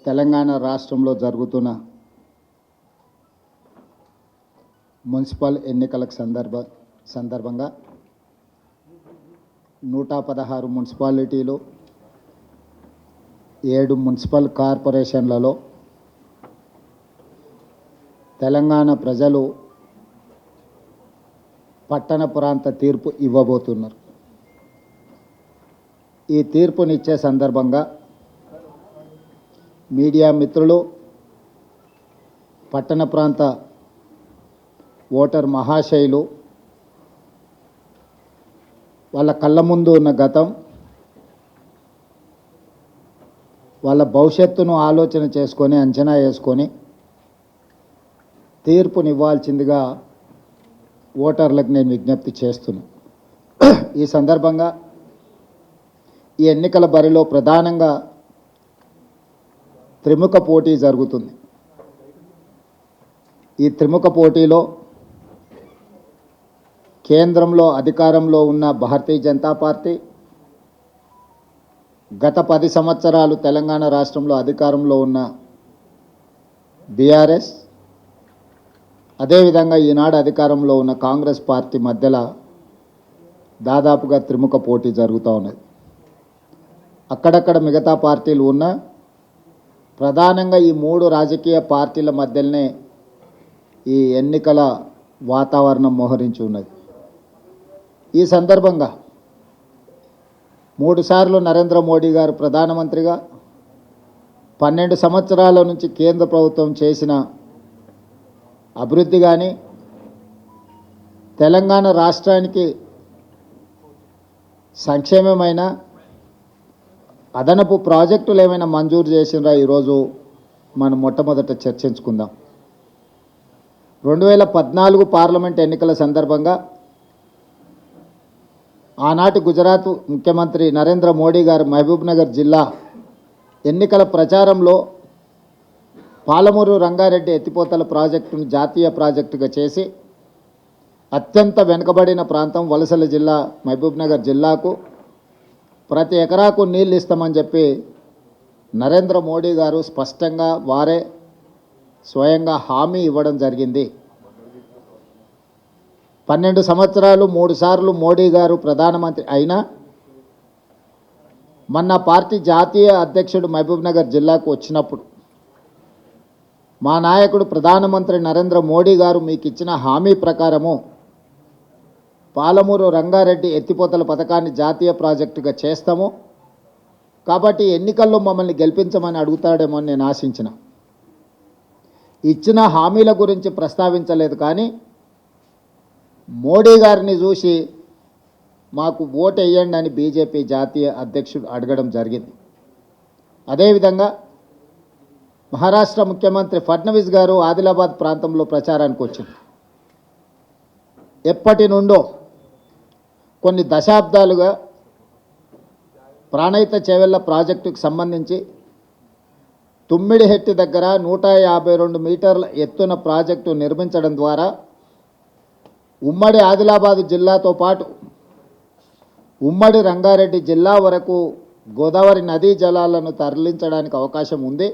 తెలంగాణ రాష్ట్రంలో జరుగుతున్న మున్సిపల్ ఎన్నికలకు సందర్భంగా 116 మున్సిపాలిటీలు 7 మున్సిపల్ కార్పొరేషన్లలో తెలంగాణ ప్రజలు పట్టణ ప్రాంత తీర్పు ఇవ్వబోతున్నారు. ఈ తీర్పునిచ్చే సందర్భంగా మీడియా మిత్రులు, పట్టణ ప్రాంత ఓటర్ మహాశయులు వాళ్ళ కళ్ళ ముందు ఉన్న గతం, వాళ్ళ భవిష్యత్తును ఆలోచన చేసుకొని అంచనా వేసుకొని తీర్పునివ్వాల్సిందిగా ఓటర్లకు నేను విజ్ఞప్తి చేస్తున్నాను. ఈ సందర్భంగా ఈ ఎన్నికల బరిలో ప్రధానంగా త్రిముఖ పోటీ జరుగుతుంది. ఈ త్రిముఖ పోటీలో కేంద్రంలో అధికారంలో ఉన్న భారతీయ జనతా పార్టీ, గత 10 సంవత్సరాలు తెలంగాణ రాష్ట్రంలో అధికారంలో ఉన్న బీఆర్ఎస్, అదేవిధంగా ఈనాడు అధికారంలో ఉన్న కాంగ్రెస్ పార్టీ మధ్యలో దాదాపుగా త్రిముఖ పోటీ జరుగుతూ ఉన్నది. అక్కడక్కడ మిగతా పార్టీలు ఉన్న ప్రధానంగా ఈ 3 రాజకీయ పార్టీల మధ్యలోనే ఈ ఎన్నికల వాతావరణం మోహరించి ఉన్నది. ఈ సందర్భంగా 3 సార్లు నరేంద్ర మోడీ గారు ప్రధానమంత్రిగా, 12 సంవత్సరాల నుంచి కేంద్ర ప్రభుత్వం చేసిన అభివృద్ధి కానీ, తెలంగాణ రాష్ట్రానికి సంక్షేమమైన అదనపు ప్రాజెక్టులు ఏమైనా మంజూరు చేసినరా ఈరోజు మనం మొట్టమొదట చర్చించుకుందాం. 2014 పార్లమెంట్ ఎన్నికల సందర్భంగా ఆనాటి గుజరాత్ ముఖ్యమంత్రి నరేంద్ర మోడీ గారు మహబూబ్నగర్ జిల్లా ఎన్నికల ప్రచారంలో పాలమూరు రంగారెడ్డి ఎత్తిపోతల ప్రాజెక్టును జాతీయ ప్రాజెక్టుగా చేసి అత్యంత వెనుకబడిన ప్రాంతం వలసల జిల్లా మహబూబ్నగర్ జిల్లాకు ప్రతి ఎకరాకు నీళ్ళు ఇస్తామని చెప్పి నరేంద్ర మోడీ గారు స్పష్టంగా వారే స్వయంగా హామీ ఇవ్వడం జరిగింది. 12 సంవత్సరాలు 3 సార్లు మోడీ గారు ప్రధానమంత్రి అయినా మొన్న పార్టీ జాతీయ అధ్యక్షుడు మహబూబ్నగర్ జిల్లాకు వచ్చినప్పుడు మా నాయకుడు ప్రధానమంత్రి నరేంద్ర మోడీ గారు మీకు ఇచ్చిన హామీ ప్రకారము పాలమూరు రంగారెడ్డి ఎత్తిపోతల పథకాన్ని జాతీయ ప్రాజెక్టుగా చేస్తాము, కాబట్టి ఎన్నికల్లో మమ్మల్ని గెలిపించమని అడుగుతాడేమో అని నేను ఆశించిన. ఇచ్చిన హామీల గురించి ప్రస్తావించలేదు, కానీ మోడీ గారిని చూసి మాకు ఓటు వేయండి అని బీజేపీ జాతీయ అధ్యక్షుడు అడగడం జరిగింది. అదేవిధంగా మహారాష్ట్ర ముఖ్యమంత్రి ఫడ్నవీస్ గారు ఆదిలాబాద్ ప్రాంతంలో ప్రచారానికి వచ్చింది. ఎప్పటి నుండో కొన్ని దశాబ్దాలుగా ప్రాణహిత చేవెళ్ల ప్రాజెక్టుకు సంబంధించి తుమ్మిడిహెట్టి దగ్గర 152 మీటర్ల ఎత్తున ప్రాజెక్టు నిర్మించడం ద్వారా ఉమ్మడి ఆదిలాబాదు జిల్లాతో పాటు ఉమ్మడి రంగారెడ్డి జిల్లా వరకు గోదావరి నదీ జలాలను తరలించడానికి అవకాశం ఉంది.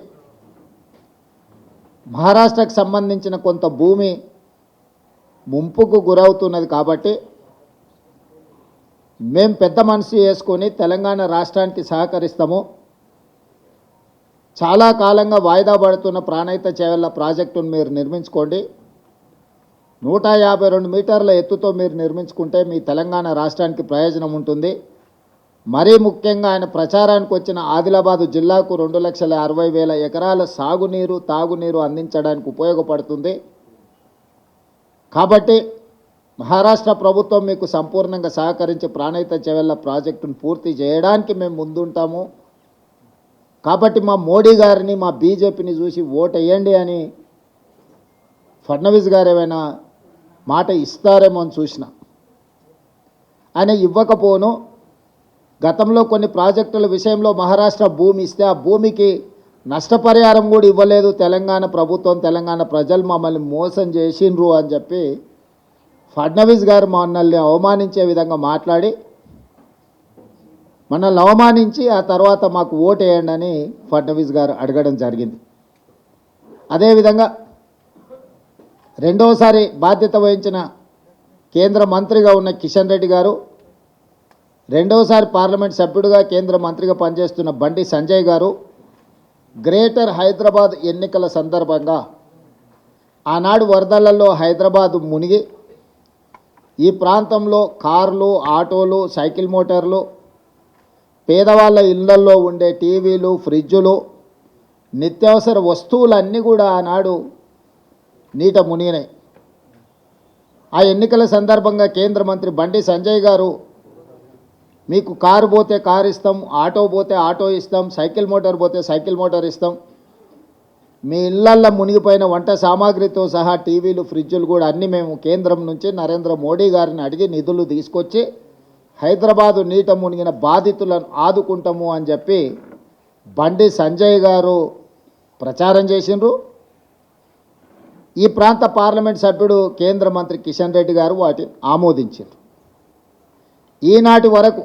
మహారాష్ట్రకు సంబంధించిన కొంత భూమి ముంపుకు గురవుతున్నది, కాబట్టి మేము పెద్ద మనసు చేసుకొని తెలంగాణ రాష్ట్రానికి సహకరిస్తాము. చాలా కాలంగా వాయిదా పడుతున్న ప్రాణహిత చేవెళ్ల ప్రాజెక్టును మీరు నిర్మించుకోండి, 152 మీటర్ల ఎత్తుతో మీరు నిర్మించుకుంటే మీ తెలంగాణ రాష్ట్రానికి ప్రయోజనం ఉంటుంది. మరీ ముఖ్యంగా ఆయన ప్రచారానికి వచ్చిన ఆదిలాబాదు జిల్లాకు 2,60,000 ఎకరాల సాగునీరు తాగునీరు అందించడానికి ఉపయోగపడుతుంది. కాబట్టి మహారాష్ట్ర ప్రభుత్వం మీకు సంపూర్ణంగా సహకరించి ప్రాణహిత చేవెళ్ల ప్రాజెక్టును పూర్తి చేయడానికి మేము ముందుంటాము. కాబట్టి మా మోడీ గారిని, మా బీజేపీని చూసి ఓటు వేయండి అని ఫడ్నవీస్ గారు ఏమైనా మాట ఇస్తారేమో అని చూసిన. ఆయన ఇవ్వకపోను. గతంలో కొన్ని ప్రాజెక్టుల విషయంలో మహారాష్ట్ర భూమి ఇస్తే ఆ భూమికి నష్టపరిహారం కూడా ఇవ్వలేదు తెలంగాణ ప్రభుత్వం. తెలంగాణ ప్రజలు మమ్మల్ని మోసం చేసిండ్రు అని చెప్పి ఫడ్నవీస్ గారు మమ్మల్ని అవమానించే విధంగా మాట్లాడి మనల్ని అవమానించి ఆ తర్వాత మాకు ఓటు వేయండి అని ఫడ్నవీస్ గారు అడగడం జరిగింది. అదేవిధంగా రెండోసారి బాధ్యత వహించిన కేంద్ర మంత్రిగా ఉన్న కిషన్ రెడ్డి గారు, రెండోసారి పార్లమెంట్ సభ్యుడిగా కేంద్ర మంత్రిగా పనిచేస్తున్న బండి సంజయ్ గారు గ్రేటర్ హైదరాబాద్ ఎన్నికల సందర్భంగా ఆనాడు వరదలలో హైదరాబాద్ మునిగి ఈ ప్రాంతంలో కార్లు, ఆటోలు, సైకిల్ మోటార్లు, పేదవాళ్ళ ఇళ్లల్లో ఉండే టీవీలు, ఫ్రిడ్జులు, నిత్యావసర వస్తువులన్నీ కూడా ఆనాడు నీట మునిగినాయి. ఆ ఎన్నికల సందర్భంగా కేంద్ర మంత్రి బండి సంజయ్ గారు మీకు కారు పోతే కారు ఇస్తాం, ఆటో పోతే ఆటో ఇస్తాం, సైకిల్ మోటార్ పోతే సైకిల్ మోటార్ ఇస్తాం, మీ ఇళ్లల్లో మునిగిపోయిన వంట సామాగ్రితో సహా టీవీలు, ఫ్రిడ్జులు కూడా అన్నీ మేము కేంద్రం నుంచి నరేంద్ర మోడీ గారిని అడిగి నిధులు తీసుకొచ్చి హైదరాబాదు నీట మునిగిన బాధితులను ఆదుకుంటాము అని చెప్పి బండి సంజయ్ గారు ప్రచారం చేసిండ్రు. ఈ ప్రాంత పార్లమెంట్ సభ్యుడు కేంద్ర మంత్రి కిషన్ రెడ్డి గారు వాటిని ఆమోదించారు. ఈనాటి వరకు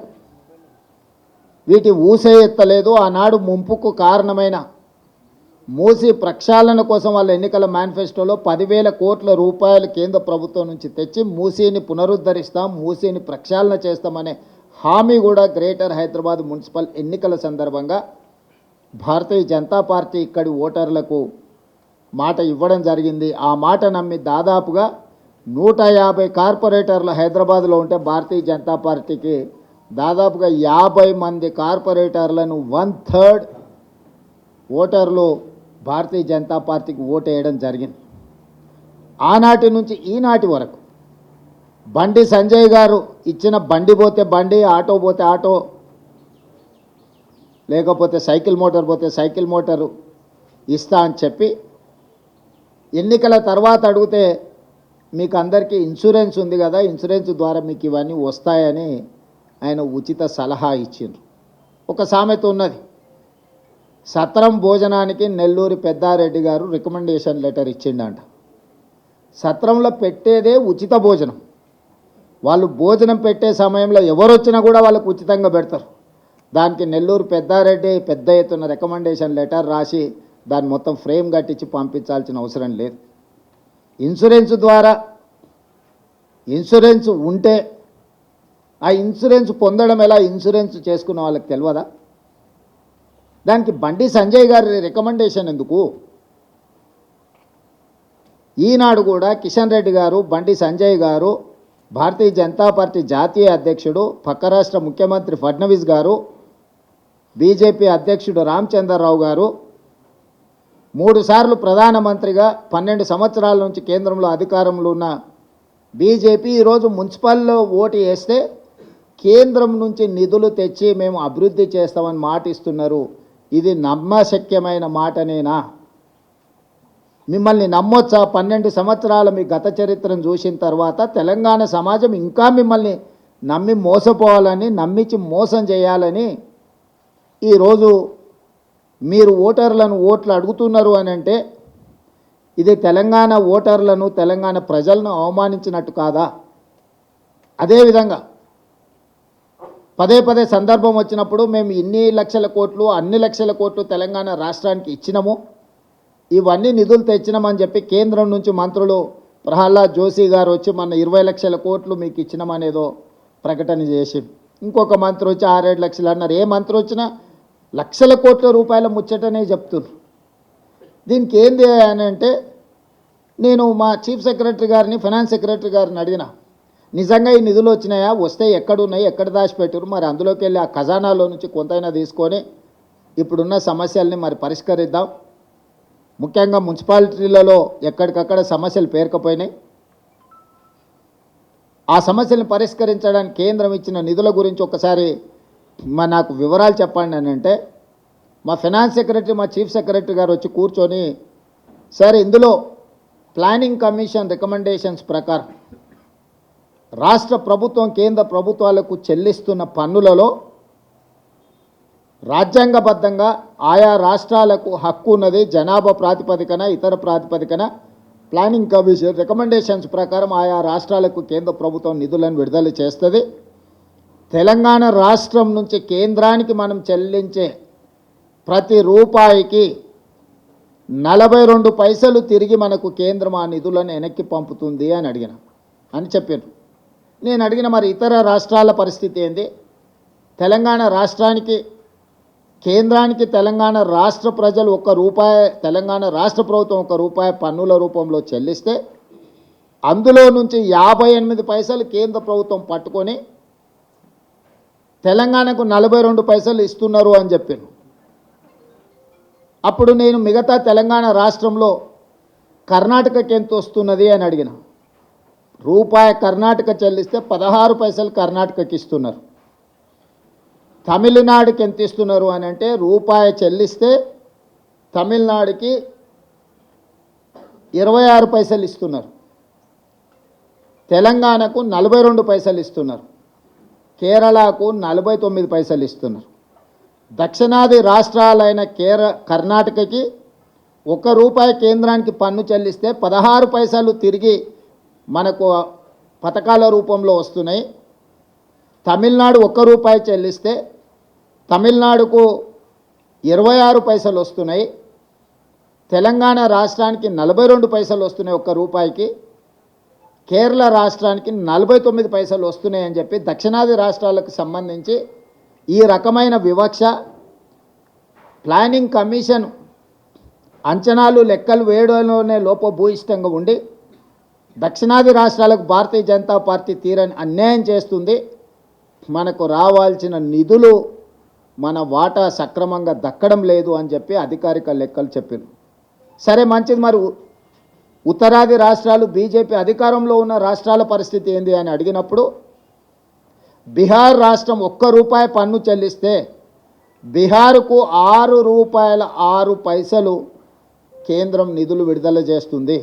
వీటి ఊసే ఎత్తలేదు. ఆనాడు ముంపుకు కారణమైన మూసీ ప్రక్షాళన కోసం వాళ్ళ ఎన్నికల మేనిఫెస్టోలో 10,000 కోట్ల రూపాయలు కేంద్ర ప్రభుత్వం నుంచి తెచ్చి మూసీని పునరుద్ధరిస్తాం, మూసీని ప్రక్షాళన చేస్తామనే హామీ కూడా గ్రేటర్ హైదరాబాద్ మున్సిపల్ ఎన్నికల సందర్భంగా భారతీయ జనతా పార్టీ ఇక్కడి ఓటర్లకు మాట ఇవ్వడం జరిగింది. ఆ మాట నమ్మి దాదాపుగా 150 కార్పొరేటర్లు హైదరాబాద్లో ఉంటే భారతీయ జనతా పార్టీకి దాదాపుగా 50 మంది కార్పొరేటర్లను 1/3 ఓటర్లు భారతీయ జనతా పార్టీకి ఓటు వేయడం జరిగింది. ఆనాటి నుంచి ఈనాటి వరకు బండి సంజయ్ గారు ఇచ్చిన బండి పోతే బండి, ఆటో పోతే ఆటో, లేకపోతే సైకిల్ మోటార్ పోతే సైకిల్ మోటారు ఇస్తా అని చెప్పి ఎన్నికల తర్వాత అడిగితే మీకు అందరికీ ఇన్సూరెన్స్ ఉంది కదా, ఇన్సూరెన్స్ ద్వారా మీకు ఇవన్నీ వస్తాయని ఆయన ఉచిత సలహా ఇచ్చిండ్రు. ఒక సామెత ఉన్నది, సత్రం భోజనానికి నెల్లూరి పెద్దారెడ్డి గారు రికమెండేషన్ లెటర్ ఇచ్చిండంట. సత్రంలో పెట్టేదే ఉచిత భోజనం. వాళ్ళు భోజనం పెట్టే సమయంలో ఎవరు వచ్చినా కూడా వాళ్ళకు ఉచితంగా పెడతారు. దానికి నెల్లూరు పెద్దారెడ్డి పెద్ద ఎత్తున రికమెండేషన్ లెటర్ రాసి దాన్ని మొత్తం ఫ్రేమ్ కట్టించి పంపించాల్సిన అవసరం లేదు. ఇన్సూరెన్స్ ద్వారా ఇన్సూరెన్స్ ఉంటే ఆ ఇన్సూరెన్స్ పొందడం ఎలా, ఇన్సూరెన్స్ చేసుకున్న వాళ్ళకి తెలియదా? దానికి బండి సంజయ్ గారి రికమెండేషన్ ఎందుకు? ఈనాడు కూడా కిషన్ రెడ్డి గారు, బండి సంజయ్ గారు, భారతీయ జనతా పార్టీ జాతీయ అధ్యక్షుడు, పక్క రాష్ట్ర ముఖ్యమంత్రి ఫడ్నవీస్ గారు, బీజేపీ అధ్యక్షుడు రామచంద్రరావు గారు 3 సార్లు ప్రధానమంత్రిగా 12 సంవత్సరాల నుంచి కేంద్రంలో అధికారంలో ఉన్న బీజేపీ ఈరోజు మున్సిపల్లో ఓటు వేస్తే కేంద్రం నుంచి నిధులు తెచ్చి మేము అభివృద్ధి చేస్తామని మాట ఇస్తున్నారు. ఇది నమ్మశక్యమైన మాటనేనా? మిమ్మల్ని నమ్మొచ్చా? 12 సంవత్సరాల మీ గత చరిత్రను చూసిన తర్వాత తెలంగాణ సమాజం ఇంకా మిమ్మల్ని నమ్మి మోసపోవాలని, నమ్మించి మోసం చేయాలని ఈరోజు మీరు ఓటర్లను ఓట్లు అడుగుతున్నారు అని అంటే ఇది తెలంగాణ ఓటర్లను, తెలంగాణ ప్రజలను అవమానించినట్టు కాదా? అదేవిధంగా పదే సందర్భం వచ్చినప్పుడు మేము ఇన్ని లక్షల కోట్లు, అన్ని లక్షల కోట్లు తెలంగాణ రాష్ట్రానికి ఇచ్చినాము, ఇవన్నీ నిధులు తెచ్చినామని చెప్పి కేంద్రం నుంచి మంత్రులు ప్రహ్లాద్ జోషి గారు వచ్చి మన 20 లక్షల కోట్లు మీకు ఇచ్చినామనేదో ప్రకటన చేసి, ఇంకొక మంత్రి వచ్చి 6-7 లక్షలు అన్నారు. ఏ మంత్రి వచ్చినా లక్షల కోట్ల రూపాయల ముచ్చటనే చెప్తున్నారు. దీనికి ఏంది అని అంటే నేను మా చీఫ్ సెక్రటరీ గారిని, ఫైనాన్స్ సెక్రటరీ గారిని అడిగిన, నిజంగా ఈ నిధులు వచ్చినాయా, వస్తే ఎక్కడున్నాయి, ఎక్కడ దాచిపెట్టారు, మరి అందులోకి వెళ్ళి ఆ ఖజానాలో నుంచి కొంతైనా తీసుకొని ఇప్పుడున్న సమస్యల్ని మరి పరిష్కరిద్దాం. ముఖ్యంగా మున్సిపాలిటీలలో ఎక్కడికక్కడ సమస్యలు పేరుకుపోయినాయి. ఆ సమస్యలను పరిష్కరించడానికి కేంద్రం ఇచ్చిన నిధుల గురించి ఒకసారి నాకు వివరాలు చెప్పండి అని అంటే మా ఫైనాన్స్ సెక్రటరీ, మా చీఫ్ సెక్రటరీ గారు వచ్చి కూర్చొని, సార్ ఇందులో ప్లానింగ్ కమిషన్ రికమెండేషన్స్ ప్రకారం రాష్ట్ర ప్రభుత్వం కేంద్ర ప్రభుత్వాలకు చెల్లిస్తున్న పన్నులలో రాజ్యాంగబద్ధంగా ఆయా రాష్ట్రాలకు హక్కు ఉన్నది. జనాభా ప్రాతిపదికన, ఇతర ప్రాతిపదికన ప్లానింగ్ కమిషన్ రికమెండేషన్స్ ప్రకారం ఆయా రాష్ట్రాలకు కేంద్ర ప్రభుత్వం నిధులను విడుదల చేస్తుంది. తెలంగాణ రాష్ట్రం నుంచి కేంద్రానికి మనం చెల్లించే ప్రతి రూపాయికి 42 పైసలు తిరిగి మనకు కేంద్రం ఆ నిధులను వెనక్కి పంపుతుంది అని చెప్పారు. నేను అడిగిన మరి ఇతర రాష్ట్రాల పరిస్థితి ఏంది? తెలంగాణ రాష్ట్రానికి కేంద్రానికి తెలంగాణ రాష్ట్ర ప్రజలు ₹1 తెలంగాణ రాష్ట్ర ప్రభుత్వం ₹1 పన్నుల రూపంలో చెల్లిస్తే అందులో నుంచి 58 పైసలు కేంద్ర ప్రభుత్వం పట్టుకొని తెలంగాణకు 42 పైసలు ఇస్తున్నారు అని చెప్పాను. అప్పుడు నేను మిగతా తెలంగాణ రాష్ట్రంలో కర్ణాటకకి ఎంత వస్తున్నది అని అడిగిన. ₹1 కర్ణాటక చెల్లిస్తే 16 పైసలు కర్ణాటకకి ఇస్తున్నారు. తమిళనాడుకి ఎంత ఇస్తున్నారు అని అంటే ₹1 చెల్లిస్తే తమిళనాడుకి 26 పైసలు ఇస్తున్నారు. తెలంగాణకు 42 పైసలు ఇస్తున్నారు. కేరళకు 49 పైసలు ఇస్తున్నారు. దక్షిణాది రాష్ట్రాలైన కర్ణాటకకి ₹1 కేంద్రానికి పన్ను చెల్లిస్తే 16 పైసలు తిరిగి మనకు పథకాల రూపంలో వస్తున్నాయి. తమిళనాడు ₹1 చెల్లిస్తే తమిళనాడుకు 26 పైసలు వస్తున్నాయి. తెలంగాణ రాష్ట్రానికి 42 పైసలు వస్తున్నాయి ₹1కి. కేరళ రాష్ట్రానికి 49 పైసలు వస్తున్నాయని చెప్పి దక్షిణాది రాష్ట్రాలకు సంబంధించి ఈ రకమైన వివక్ష ప్లానింగ్ కమిషన్ అంచనాలు లెక్కలు వేయడంలోనే లోపభూయిష్టంగా ఉండి దక్షిణాది రాష్ట్రాలకు భారతీయ జనతా పార్టీ తీరని అన్యాయం చేస్తుంది. మనకు రావాల్సిన నిధులు మన వాటా సక్రమంగా దక్కడం లేదు అని చెప్పి అధికారిక లెక్కలు చెప్పారు. సరే మంచిది, మరి ఉత్తరాది రాష్ట్రాలు బీజేపీ అధికారంలో ఉన్న రాష్ట్రాల పరిస్థితి ఏంది అని అడిగినప్పుడు బీహార్ రాష్ట్రం ₹1 పన్ను చెల్లిస్తే బీహార్కు ₹6.06 కేంద్రం నిధులు విడుదల చేస్తుంది.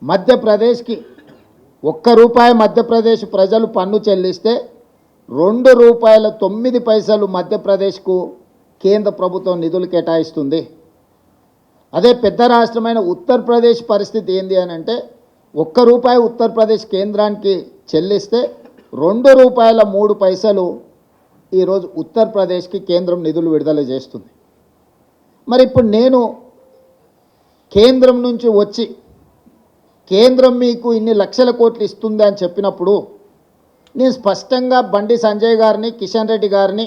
మధ్యప్రదేశ్కి ₹1 మధ్యప్రదేశ్ ప్రజలు పన్ను చెల్లిస్తే ₹2.09 మధ్యప్రదేశ్కు కేంద్ర ప్రభుత్వం నిధులు కేటాయిస్తుంది. అదే పెద్ద రాష్ట్రమైన ఉత్తరప్రదేశ్ పరిస్థితి ఏంది అని అంటే ₹1 ఉత్తరప్రదేశ్ కేంద్రానికి చెల్లిస్తే ₹2.03 ఈరోజు ఉత్తరప్రదేశ్కి కేంద్రం నిధులు విడుదల చేస్తుంది. మరి ఇప్పుడు నేను కేంద్రం నుంచి వచ్చి కేంద్రం మీకు ఇన్ని లక్షల కోట్లు ఇస్తుంది అని చెప్పినప్పుడు నేను స్పష్టంగా బండి సంజయ్ గారిని, కిషన్ రెడ్డి గారిని,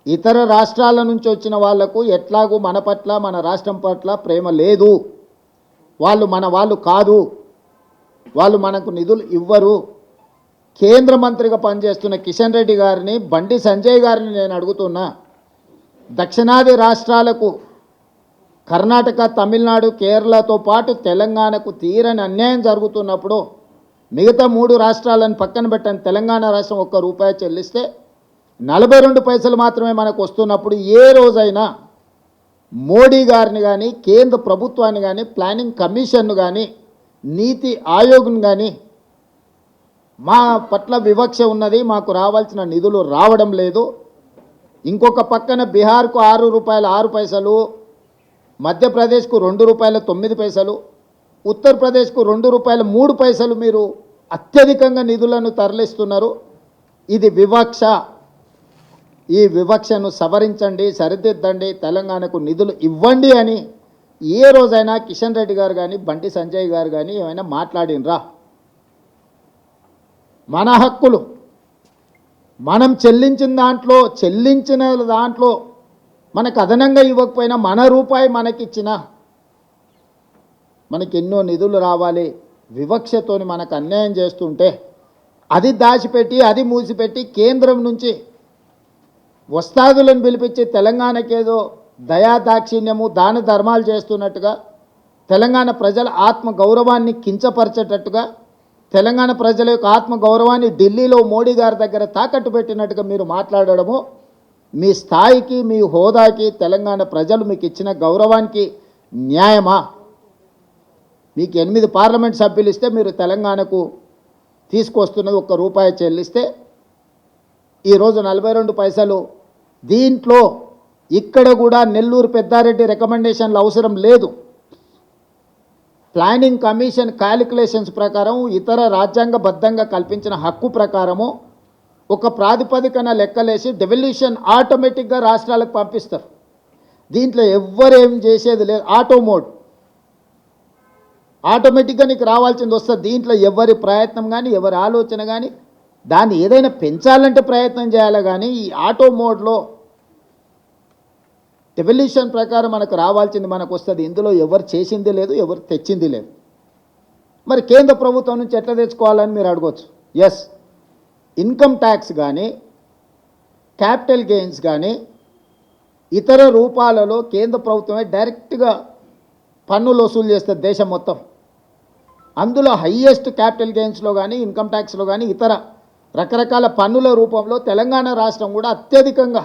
ఇతర రాష్ట్రాల నుంచి వచ్చిన వాళ్లకు ఎట్లాగూ మన పట్ల మన రాష్ట్రం పట్ల ప్రేమ లేదు, వాళ్ళు మన వాళ్ళు కాదు, వాళ్ళు మనకు నిధులు ఇవ్వరు, కేంద్ర మంత్రిగా పనిచేస్తున్న కిషన్ రెడ్డి గారిని, బండి సంజయ్ గారిని నేను అడుగుతున్నా, దక్షిణాది రాష్ట్రాలకు కర్ణాటక, తమిళనాడు, కేరళతో పాటు తెలంగాణకు తీరని అన్యాయం జరుగుతున్నప్పుడు మిగతా 3 రాష్ట్రాలను పక్కన పెట్టని తెలంగాణ రాష్ట్రం ₹1 చెల్లిస్తే 42 పైసలు మాత్రమే మనకు వస్తున్నప్పుడు ఏ రోజైనా మోడీ గారిని కానీ, కేంద్ర ప్రభుత్వాన్ని కానీ, ప్లానింగ్ కమిషన్ను కానీ, నీతి ఆయోగ్ను కానీ మా పట్ల వివక్ష ఉన్నది, మాకు రావాల్సిన నిధులు రావడం లేదు, ఇంకొక పక్కన బీహార్కు ₹6.06, మధ్యప్రదేశ్కు ₹2.09, ఉత్తరప్రదేశ్కు ₹2.03 మీరు అత్యధికంగా నిధులను తరలిస్తున్నారు. ఇది వివక్ష. ఈ వివక్షను సవరించండి, సరిదిద్దండి, తెలంగాణకు నిధులు ఇవ్వండి అని ఏ రోజైనా కిషన్ రెడ్డి గారు కానీ, బండి సంజయ్ గారు కానీ ఏమైనా మాట్లాడినరా? మన హక్కులు మనం చెల్లించిన దాంట్లో మనకు అదనంగా ఇవ్వకపోయినా మన రూపాయి మనకిచ్చిన మనకి ఎన్నో నిధులు రావాలి, వివక్షతోని మనకు అన్యాయం చేస్తుంటే అది దాచిపెట్టి, అది మూసిపెట్టి కేంద్రం నుంచి వస్తాదులను పిలిపించి తెలంగాణకేదో దయాదాక్షిణ్యము, దాన ధర్మాలు చేస్తున్నట్టుగా, తెలంగాణ ప్రజల ఆత్మ గౌరవాన్ని కించపరిచేటట్టుగా, తెలంగాణ ప్రజల యొక్క ఆత్మ గౌరవాన్ని ఢిల్లీలో మోడీ గారి దగ్గర తాకట్టు పెట్టినట్టుగా మీరు మాట్లాడడము మీ స్థాయికి, మీ హోదాకి, తెలంగాణ ప్రజలు మీకు ఇచ్చిన గౌరవానికి న్యాయమా? మీకు 8 పార్లమెంట్ సభ్యులు ఇస్తే మీరు తెలంగాణకు తీసుకొస్తున్నది ₹1 చెల్లిస్తే ఈరోజు 42 పైసలు. దీంట్లో ఇక్కడ కూడా నెల్లూరు పెద్దారెడ్డి రికమెండేషన్లు అవసరం లేదు. ప్లానింగ్ కమిషన్ క్యాలిక్యులేషన్స్ ప్రకారం, ఇతర రాజ్యాంగబద్ధంగా కల్పించిన హక్కు ప్రకారము ఒక ప్రాతిపదికన లెక్కలేసి డెవల్యూషన్ ఆటోమేటిక్గా రాష్ట్రాలకు పంపిస్తారు. దీంట్లో ఎవ్వరేం చేసేది లేదు. ఆటో మోడ్ ఆటోమేటిక్గా నీకు రావాల్సింది వస్తుంది. దీంట్లో ఎవరి ప్రయత్నం కానీ ఎవరి ఆలోచన కానీ దాన్ని ఏదైనా పెంచాలంటే ప్రయత్నం చేయాలి. కానీ ఈ ఆటో మోడ్లో డెవల్యూషన్ ప్రకారం మనకు రావాల్సింది మనకు వస్తుంది. ఇందులో ఎవరు చేసింది లేదు, ఎవరు తెచ్చింది లేదు. మరి కేంద్ర ప్రభుత్వం నుంచి ఎట్లా తెచ్చుకోవాలని మీరు అడగవచ్చు. ఎస్, ఇన్కమ్ ట్యాక్స్ కానీ క్యాపిటల్ గెయిన్స్ కానీ ఇతర రూపాలలో కేంద్ర ప్రభుత్వమే డైరెక్ట్గా పన్నులు వసూలు చేస్తుంది దేశం మొత్తం. అందులో హయ్యెస్ట్ క్యాపిటల్ గెయిన్స్లో కానీ ఇన్కమ్ ట్యాక్స్లో కానీ ఇతర రకరకాల పన్నుల రూపంలో తెలంగాణ రాష్ట్రం కూడా అత్యధికంగా,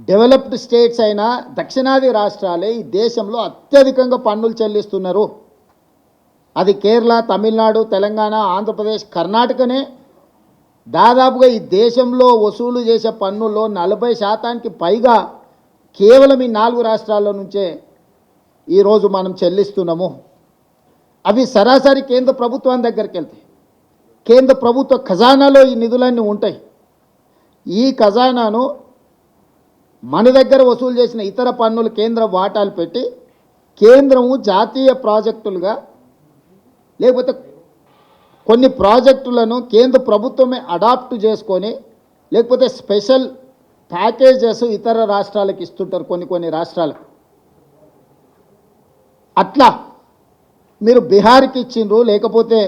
డెవలప్డ్ స్టేట్స్ అయిన దక్షిణాది రాష్ట్రాలే ఈ దేశంలో అత్యధికంగా పన్నులు చెల్లిస్తున్నారు. అది కేరళ, తమిళనాడు, తెలంగాణ, ఆంధ్రప్రదేశ్, కర్ణాటకనే దాదాపుగా ఈ దేశంలో వసూలు చేసే పన్నుల్లో 40% పైగా కేవలం ఈ 4 రాష్ట్రాల నుంచే ఈరోజు మనం చెల్లిస్తున్నాము. అవి సరాసరి కేంద్ర ప్రభుత్వం దగ్గరికి వెళ్తాయి. కేంద్ర ప్రభుత్వ ఖజానాలో ఈ నిధులన్నీ ఉంటాయి. ఈ ఖజానాను మన దగ్గర వసూలు చేసిన ఇతర పన్నులు కేంద్ర వాటాలు పెట్టి కేంద్రము జాతీయ ప్రాజెక్టులుగా లేకపోతే కొన్ని ప్రాజెక్టులను కేంద్ర ప్రభుత్వమే అడాప్ట్ చేసుకొని లేకపోతే స్పెషల్ ప్యాకేజెస్ ఇతర రాష్ట్రాలకు ఇస్తుంటారు. కొన్ని రాష్ట్రాలకు అట్లా మీరు బీహార్కి ఇచ్చిండ్రు, లేకపోతే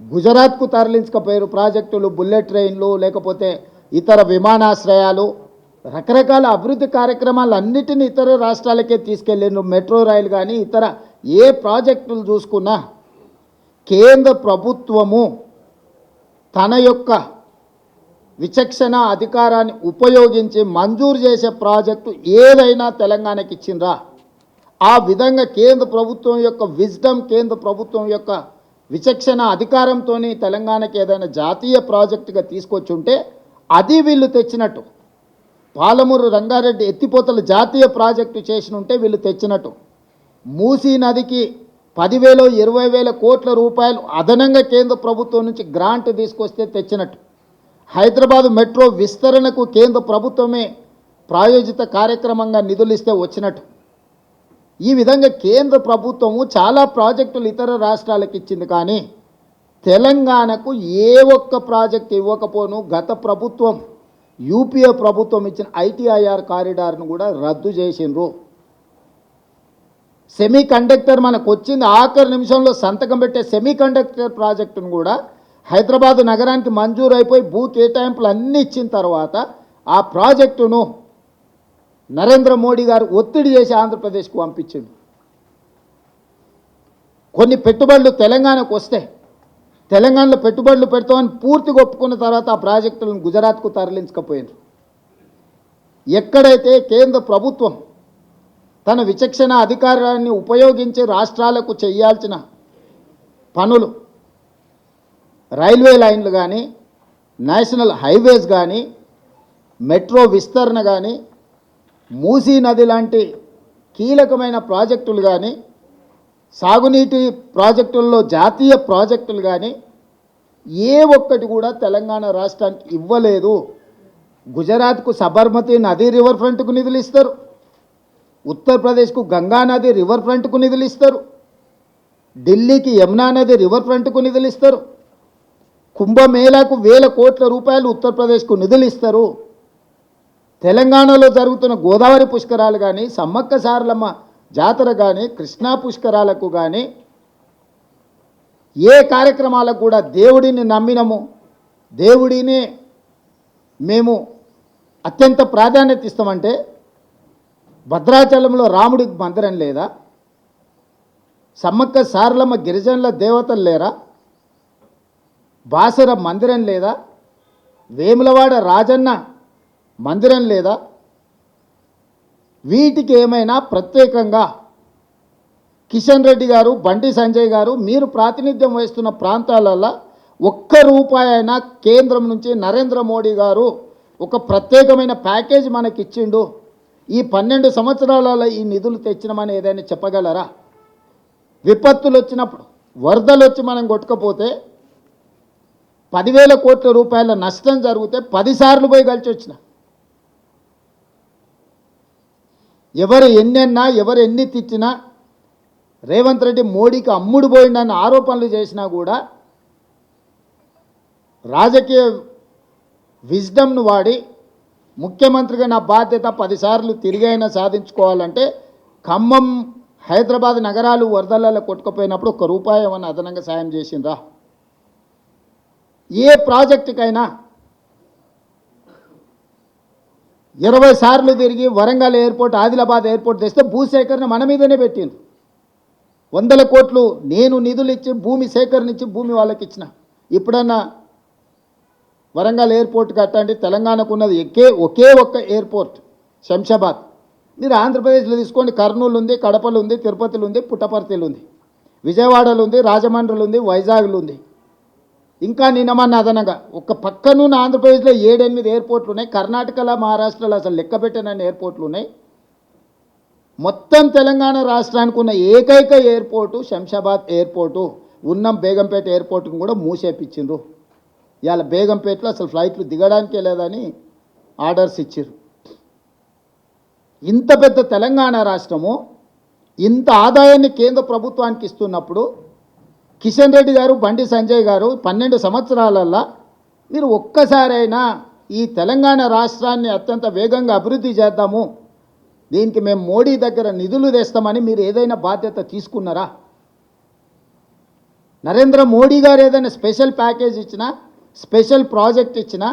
గుజరాత్కు తరలించకపోయారు ప్రాజెక్టులు, బుల్లెట్ ట్రైన్లు, లేకపోతే ఇతర విమానాశ్రయాలు, రకరకాల అభివృద్ధి కార్యక్రమాలు అన్నిటిని ఇతర రాష్ట్రాలకే తీసుకెళ్ళిండ్రు. మెట్రో రైలు కానీ ఇతర ఏ ప్రాజెక్టులు చూసుకున్నా కేంద్ర ప్రభుత్వము తన యొక్క విచక్షణ అధికారాన్ని ఉపయోగించి మంజూరు చేసే ప్రాజెక్టు ఏదైనా తెలంగాణకి ఇచ్చిండ్రా? ఆ విధంగా కేంద్ర ప్రభుత్వం యొక్క విజ్డమ్, కేంద్ర ప్రభుత్వం యొక్క విచక్షణ అధికారంతో తెలంగాణకి ఏదైనా జాతీయ ప్రాజెక్టుగా తీసుకొచ్చి ఉంటే అది వీళ్ళు తెచ్చినట్టు. పాలమూరు రంగారెడ్డి ఎత్తిపోతల జాతీయ ప్రాజెక్టు చేసిన ఉంటే వీళ్ళు తెచ్చినట్టు. మూసీ నదికి 10,000 20,000 కోట్ల రూపాయలు అదనంగా కేంద్ర ప్రభుత్వం నుంచి గ్రాంట్ తీసుకొస్తే తెచ్చినట్టు. హైదరాబాద్ మెట్రో విస్తరణకు కేంద్ర ప్రభుత్వమే ప్రాయోజిత కార్యక్రమంగా నిధులు ఇస్తే వచ్చినట్టు. ఈ విధంగా కేంద్ర ప్రభుత్వము చాలా ప్రాజెక్టులు ఇతర రాష్ట్రాలకు ఇచ్చింది. కానీ తెలంగాణకు ఏ ఒక్క ప్రాజెక్ట్ ఇవ్వకపోను గత ప్రభుత్వం యూపీఏ ప్రభుత్వం ఇచ్చిన ఐటీఐఆర్ కారిడార్ను కూడా రద్దు చేసిండ్రు. సెమీ కండక్టర్ మనకు వచ్చింది ఆఖరి నిమిషంలో సంతకం పెట్టే సెమీ కండక్టర్ ప్రాజెక్టును కూడా హైదరాబాద్ నగరానికి మంజూరు అయిపోయి భూ కేటాయింపులు అన్నీ ఇచ్చిన తర్వాత ఆ ప్రాజెక్టును నరేంద్ర మోడీ గారు ఒత్తిడి చేసి ఆంధ్రప్రదేశ్కు పంపించింది. కొన్ని పెట్టుబడులు తెలంగాణకు వస్తే తెలంగాణలో పెట్టుబడులు పెడతామని పూర్తిగా ఒప్పుకున్న తర్వాత ఆ ప్రాజెక్టులను గుజరాత్కు తరలించకపోయారు. ఎక్కడైతే కేంద్ర ప్రభుత్వం తన విచక్షణ అధికారాన్ని ఉపయోగించి రాష్ట్రాలకు చేయాల్సిన పనులు, రైల్వే లైన్లు కానీ, నేషనల్ హైవేస్ కానీ, మెట్రో విస్తరణ కానీ, మూసీ నది లాంటి కీలకమైన ప్రాజెక్టులు కానీ, సాగునీటి ప్రాజెక్టుల్లో జాతీయ ప్రాజెక్టులు కానీ ఏ ఒక్కటి కూడా తెలంగాణ రాష్ట్రానికి ఇవ్వలేదు. గుజరాత్కు సబర్మతి నది రివర్ ఫ్రంట్కు నిధులు ఇస్తారు, ఉత్తరప్రదేశ్కు గంగా నది రివర్ ఫ్రంట్కు నిధులు ఇస్తారు, ఢిల్లీకి యమునా నది రివర్ ఫ్రంట్కు నిధులు ఇస్తారు, కుంభమేళాకు 1000 కోట్ల రూపాయలు ఉత్తరప్రదేశ్కు నిధులు ఇస్తారు. తెలంగాణలో జరుగుతున్న గోదావరి పుష్కరాలు కానీ, సమ్మక్క సారలమ్మ జాతర కానీ, కృష్ణా పుష్కరాలకు కానీ ఏ కార్యక్రమాలకు కూడా దేవుడిని నమ్మినము, దేవుడిని మేము అత్యంత ప్రాధాన్యత ఇస్తామంటే భద్రాచలంలో రాముడికి మందిరం లేదా? సమ్మక్క సారలమ్మ గిరిజనుల దేవతలు లేరా? బాసర మందిరం లేదా? వేములవాడ రాజన్న మందిరం లేదా? వీటికి ఏమైనా ప్రత్యేకంగా కిషన్ రెడ్డి గారు, బండి సంజయ్ గారు మీరు ప్రాతినిధ్యం వహిస్తున్న ప్రాంతాలలో ₹1 అయినా కేంద్రం నుంచి నరేంద్ర మోడీ గారు ఒక ప్రత్యేకమైన ప్యాకేజ్ మనకి ఇచ్చిండు, ఈ 12 సంవత్సరాలలో ఈ నిధులు తెచ్చినామని ఏదైనా చెప్పగలరా? విపత్తులు వచ్చినప్పుడు, వరదలు వచ్చి మనం కొట్టుకపోతే 10,000 కోట్ల రూపాయల నష్టం జరిగితే 10 సార్లు పోయి కలిసి వచ్చిన. ఎవరు ఎన్నెన్నా ఎవరు ఎన్ని తిట్టినా రేవంత్ రెడ్డి మోడీకి అమ్ముడు పోయిండన్న ఆరోపణలు చేసినా కూడా రాజకీయ విజ్డమ్ను వాడి ముఖ్యమంత్రిగా నా బాధ్యత 10 సార్లు తిరిగైనా సాధించుకోవాలంటే ఖమ్మం హైదరాబాద్ నగరాలు వరదలలో కొట్టుకుపోయినప్పుడు ₹1 ఏమన్నా అదనంగా సాయం చేసిండ్రా? ఏ ప్రాజెక్టుకైనా 20 సార్లు తిరిగి వరంగల్ ఎయిర్పోర్ట్ ఆదిలాబాద్ ఎయిర్పోర్ట్ తెస్తే భూసేకరణ మన మీదనే పెట్టిండ్రు. 100 కోట్లు నేను నిధులు ఇచ్చి భూమి సేకరణ ఇచ్చి భూమి వాళ్ళకి ఇచ్చిన. ఇప్పుడన్నా వరంగల్ ఎయిర్పోర్ట్ కట్టండి. తెలంగాణకు ఉన్నది ఒకే ఒక్క ఎయిర్పోర్ట్ శంషాబాద్. మీరు ఆంధ్రప్రదేశ్లో తీసుకోండి, కర్నూలు ఉంది, కడపలు ఉంది, తిరుపతిలో ఉంది, పుట్టపర్తిలో ఉంది, విజయవాడలో ఉంది, రాజమండ్రిలో ఉంది, వైజాగ్లో ఉంది. ఇంకా నిన్నమన్న అదనంగా ఒక పక్కనున్న ఆంధ్రప్రదేశ్లో 7-8 ఎయిర్పోర్ట్లు ఉన్నాయి. కర్ణాటకలో మహారాష్ట్రలో అసలు లెక్క పెట్టనన్ని ఎయిర్పోర్ట్లు ఉన్నాయి. మొత్తం తెలంగాణ రాష్ట్రానికి ఉన్న ఏకైక ఎయిర్పోర్టు శంషాబాద్ ఎయిర్పోర్టు. ఉన్నం బేగంపేట ఎయిర్పోర్ట్ను కూడా మూసేపించిండ్రు. ఇవాళ బేగంపేటలో అసలు ఫ్లైట్లు దిగడానికే లేదని ఆర్డర్స్ ఇచ్చారు. ఇంత పెద్ద తెలంగాణ రాష్ట్రము ఇంత ఆదాయాన్ని కేంద్ర ప్రభుత్వానికి ఇస్తున్నప్పుడు కిషన్ రెడ్డి గారు, బండి సంజయ్ గారు 12 సంవత్సరాలల్లో మీరు ఒక్కసారైనా ఈ తెలంగాణ రాష్ట్రాన్ని అత్యంత వేగంగా అభివృద్ధి చేద్దాము, దీనికి మేము మోడీ దగ్గర నిధులు తెస్తామని మీరు ఏదైనా బాధ్యత తీసుకున్నారా? నరేంద్ర మోడీ గారు ఏదైనా స్పెషల్ ప్యాకేజ్ ఇచ్చినా, స్పెషల్ ప్రాజెక్ట్ ఇచ్చినా,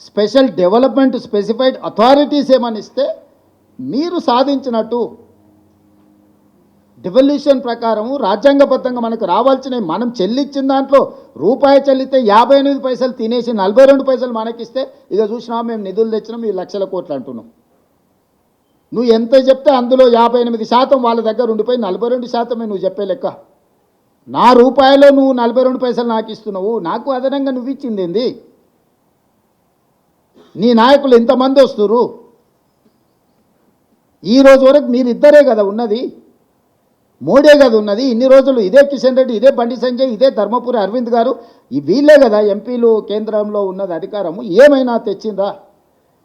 స్పెషల్ డెవలప్మెంట్ స్పెసిఫైడ్ అథారిటీస్ ఏమని ఇస్తే మీరు సాధించినట్టు డివల్యూషన్ ప్రకారము రాజ్యాంగబద్ధంగా మనకు రావాల్సినవి మనం చెల్లించిన దాంట్లో రూపాయి చెల్లితే 58 పైసలు తినేసి 42 పైసలు మనకిస్తే ఇక చూసినా మేము నిధులు తెచ్చినాం ఈ లక్షల కోట్లు అంటున్నాం. నువ్వు ఎంత చెప్తే అందులో 58% వాళ్ళ దగ్గర ఉండిపోయి 42% నువ్వు చెప్పే లెక్క. నా రూపాయలో నువ్వు 42 పైసలు నాకు ఇస్తున్నావు, నాకు అదనంగా నువ్వు ఇచ్చింది ఏంది? నీ నాయకులు ఎంతమంది వస్తున్నారు? ఈ రోజు వరకు మీరిద్దరే కదా ఉన్నది, మోడీ కదా ఉన్నది. ఇన్ని రోజులు ఇదే కిషన్ రెడ్డి, ఇదే బండి సంజయ్, ఇదే ధర్మపురి అరవింద్ గారు, వీళ్ళే కదా ఎంపీలు కేంద్రంలో ఉన్నది అధికారము. ఏమైనా తెచ్చిందా?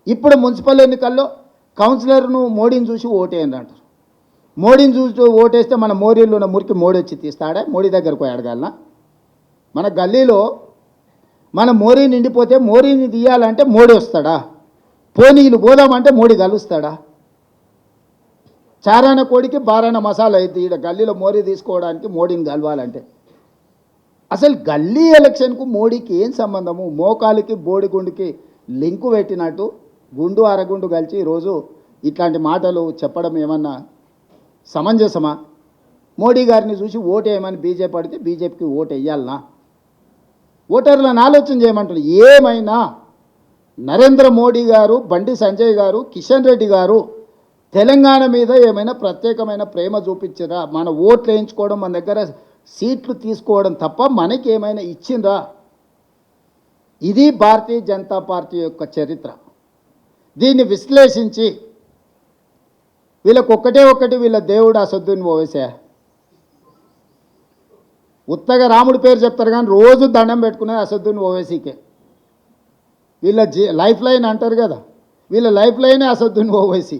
ఇప్పుడు మున్సిపల్ ఎన్నికల్లో కౌన్సిలర్ను మోడీని చూసి ఓటేయండి అంటారు. మోడీని చూసి ఓటేస్తే మన మోరీలో ఉన్న మురికి మోడీ వచ్చి తీస్తాడా? మోడీ దగ్గరకు పోయి అడగాలనా? మన గల్లీలో మన మోరీ నిండిపోతే మోరీని తీయాలంటే మోడీ వస్తాడా? పోనీలు పోదామంటే మోడీ కలుస్తాడా? చారాన కోడికి బారాన మసాలా అయితే ఈడ గల్లీలో మోరీ తీసుకోవడానికి మోడీని కలవాలంటే అసలు గల్లీ ఎలక్షన్కు మోడీకి ఏం సంబంధము? మోకాలికి బోడిగుండుకి లింకు పెట్టినట్టు గుండు అరగుండు కలిసి ఈరోజు ఇట్లాంటి మాటలు చెప్పడం ఏమన్నా సమంజసమా? మోడీ గారిని చూసి ఓటేయమని బీజేపీ అడిగితే బీజేపీకి ఓటు వేయాలనా? ఓటర్లను ఆలోచన చేయమంటారు. ఏమైనా నరేంద్ర మోడీ గారు, బండి సంజయ్ గారు, కిషన్ రెడ్డి గారు తెలంగాణ మీద ఏమైనా ప్రత్యేకమైన ప్రేమ చూపించరా? మన ఓట్లు వేయించుకోవడం, మన దగ్గర సీట్లు తీసుకోవడం తప్ప మనకి ఏమైనా ఇచ్చిందా? ఇది భారతీయ జనతా పార్టీ యొక్క చరిత్ర. దీన్ని విశ్లేషించి వీళ్ళకి ఒక్కటి వీళ్ళ దేవుడు అసదుద్దీన్ ఓవైసీ. ఉత్తగా రాముడి పేరు చెప్తారు కానీ రోజు దండం పెట్టుకునేది అసదుద్దీన్ ఓవైసీకే. వీళ్ళ లైఫ్ లైన్ అంటారు కదా, వీళ్ళ లైఫ్ లైనే అసదుద్దీన్ ఓవైసీ.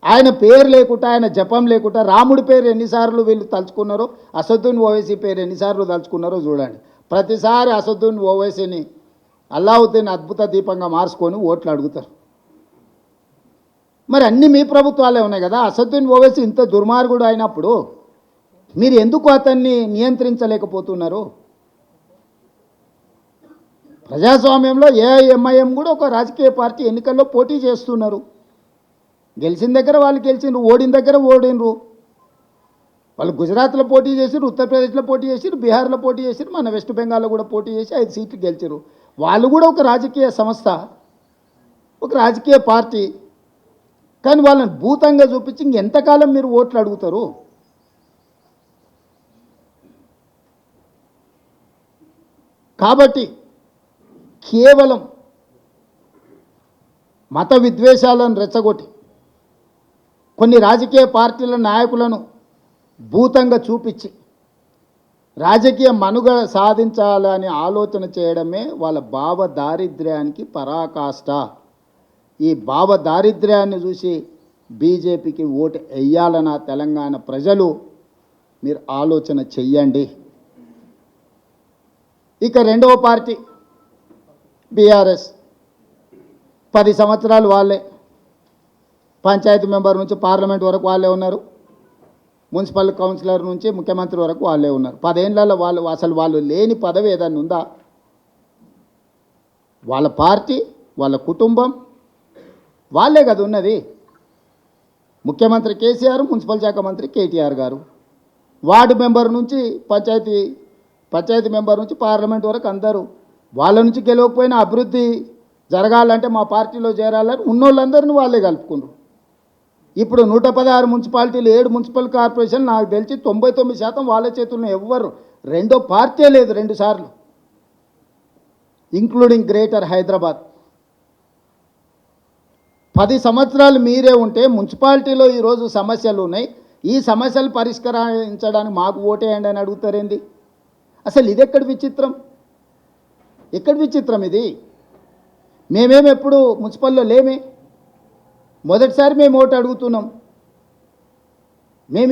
ఆయన పేరు లేకుండా, ఆయన జపం లేకుండా రాముడి పేరు ఎన్నిసార్లు వీళ్ళు తలుచుకున్నారో, అసదుద్దీన్ ఓవైసీ పేరు ఎన్నిసార్లు తలుచుకున్నారో చూడండి. ప్రతిసారి అసదుద్దీన్ ఓవైసీని అల్లావుద్దీన్ అద్భుత దీపంగా మార్చుకొని ఓట్లు అడుగుతారు. మరి అన్నీ మీ ప్రభుత్వాలే ఉన్నాయి కదా. అసదుద్దీన్ ఓవైసీ ఇంత దుర్మార్గుడు అయినప్పుడు మీరు ఎందుకు అతన్ని నియంత్రించలేకపోతున్నారు? ప్రజాస్వామ్యంలో ఏఐఎంఐఎం కూడా ఒక రాజకీయ పార్టీ ఎన్నికల్లో పోటీ చేస్తున్నారు. గెలిచిన దగ్గర వాళ్ళు గెలిచిండ్రు, ఓడిన దగ్గర ఓడినరు. వాళ్ళు గుజరాత్లో పోటీ చేసిరు, ఉత్తరప్రదేశ్లో పోటీ చేసిరు, బీహార్లో పోటీ చేసిరు, మన వెస్ట్ బెంగాల్లో కూడా పోటీ చేసి 5 సీట్లు గెలిచారు. వాళ్ళు కూడా ఒక రాజకీయ సంస్థ, ఒక రాజకీయ పార్టీ. కానీ వాళ్ళని భూతంగా చూపించి ఇంకెంతకాలం మీరు ఓట్లు అడుగుతారు? కాబట్టి కేవలం మత విద్వేషాలను రెచ్చగొట్టి కొన్ని రాజకీయ పార్టీల నాయకులను భూతంగా చూపించి రాజకీయ మనుగడ సాధించాలని ఆలోచన చేయడమే వాళ్ళ భావ దారిద్ర్యానికి పరాకాష్ట. ఈ భావ దారిద్ర్యాన్ని చూసి బీజేపీకి ఓటు వేయాలన్న తెలంగాణ ప్రజలు మీరు ఆలోచన చెయ్యండి. ఇక రెండవ పార్టీ బీఆర్ఎస్ 10 సంవత్సరాలు వాళ్ళే, పంచాయతీ మెంబర్ నుంచి పార్లమెంట్ వరకు వాళ్ళే ఉన్నారు, మున్సిపల్ కౌన్సిలర్ నుంచి ముఖ్యమంత్రి వరకు వాళ్ళే ఉన్నారు. 10 ఏళ్లలో వాళ్ళు లేని పదవి ఏదన్నా ఉందా? వాళ్ళ పార్టీ, వాళ్ళ కుటుంబం వాళ్ళే కదా ఉన్నది. ముఖ్యమంత్రి కేసీఆర్, మున్సిపల్ శాఖ మంత్రి కేటీఆర్ గారు, వార్డు మెంబర్ నుంచి పంచాయతీ మెంబర్ నుంచి పార్లమెంట్ వరకు అందరూ. వాళ్ళ నుంచి గెలవకపోయినా అభివృద్ధి జరగాలంటే మా పార్టీలో చేరాలని ఉన్నోళ్ళందరినీ వాళ్ళే కలుపుకున్నారు. ఇప్పుడు 116 మున్సిపాలిటీలు, 7 మున్సిపల్ కార్పొరేషన్, నాకు తెలిసి 99% వాళ్ళ చేతుల్లో. ఎవ్వరు రెండో పార్టీ లేదు 2 సార్లు, ఇంక్లూడింగ్ గ్రేటర్ హైదరాబాద్. 10 సంవత్సరాలు మీరే ఉంటే మున్సిపాలిటీలో ఈరోజు సమస్యలు ఉన్నాయి, ఈ సమస్యలు పరిష్కరించడానికి మాకు ఓటేయండి అని అడుగుతారేంది? అసలు ఇది ఎక్కడి విచిత్రం? ఎక్కడి విచిత్రం ఇది? ఎప్పుడు మున్సిపల్లో లేమే, మొదటిసారి మేము ఓటు అడుగుతున్నాం.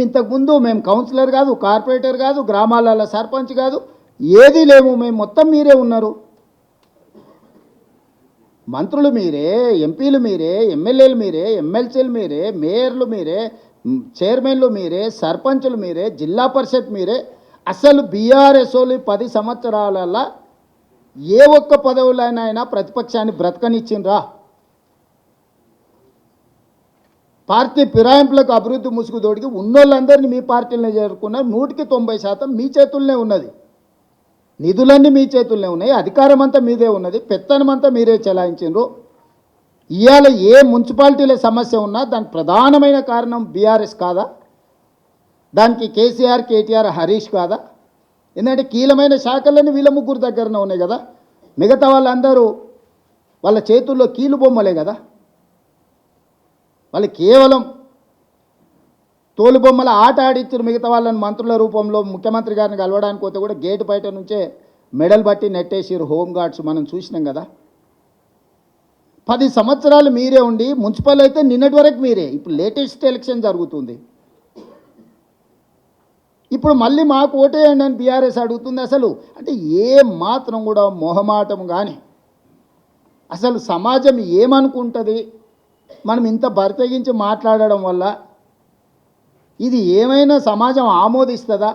ఇంతకుముందు కౌన్సిలర్ కాదు, కార్పొరేటర్ కాదు, గ్రామాల సర్పంచ్ కాదు, ఏదీ లేము. మొత్తం మీరే ఉన్నారు. మంత్రులు మీరే, ఎంపీలు మీరే, ఎమ్మెల్యేలు మీరే, ఎమ్మెల్సీలు మీరే, మేయర్లు మీరే, చైర్మన్లు మీరే, సర్పంచులు మీరే, జిల్లా పరిషత్ మీరే. అసలు బీఆర్ఎస్ వాళ్ళు 10 సంవత్సరాలలో ఏ ఒక్క పదవులైనా ప్రతిపక్షాన్ని బ్రతకనిచ్చిండ్రా? పార్టీ ఫిరాయింపులకు అభివృద్ధి ముసుగుదోడికి ఉన్నోళ్ళందరినీ మీ పార్టీలనే చేరుకున్నారు. 100% మీ చేతుల్లోనే ఉన్నది, నిధులన్నీ మీ చేతుల్లోనే ఉన్నాయి, అధికారం అంతా మీదే ఉన్నది, పెత్తనం అంతా మీరే చెలాయించిండ్రు. ఇవాళ ఏ మున్సిపాలిటీల సమస్య ఉన్నా దానికి ప్రధానమైన కారణం బీఆర్ఎస్ కాదా? దానికి కేసీఆర్, కేటీఆర్, హరీష్ కాదా? ఎందుకంటే కీలమైన శాఖలన్నీ వీళ్ళ ముగ్గురు దగ్గరనే ఉన్నాయి కదా. మిగతా వాళ్ళందరూ వాళ్ళ చేతుల్లో కీలు బొమ్మలే కదా. వాళ్ళు కేవలం తోలుబొమ్మల ఆట ఆడిచ్చారు. మిగతా వాళ్ళని మంత్రుల రూపంలో ముఖ్యమంత్రి గారిని కలవడానికి పోతే కూడా గేటు బయట నుంచే మెడల్ బట్టి నెట్టేసారు హోంగార్డ్స్, మనం చూసినాం కదా. 10 సంవత్సరాలు మీరే ఉండి మున్సిపల్ అయితే నిన్నటి వరకు మీరే. ఇప్పుడు లేటెస్ట్ ఎలక్షన్ జరుగుతుంది, ఇప్పుడు మళ్ళీ మాకు ఓటేయండి అని బీఆర్ఎస్ అడుగుతుంది. అసలు అంటే ఏ మాత్రం కూడా మొహమాటం కానీ, అసలు సమాజం ఏమనుకుంటుంది మనం ఇంత బరితెగించి మాట్లాడడం వల్ల? ఇది ఏమైనా సమాజం ఆమోదిస్తుందా?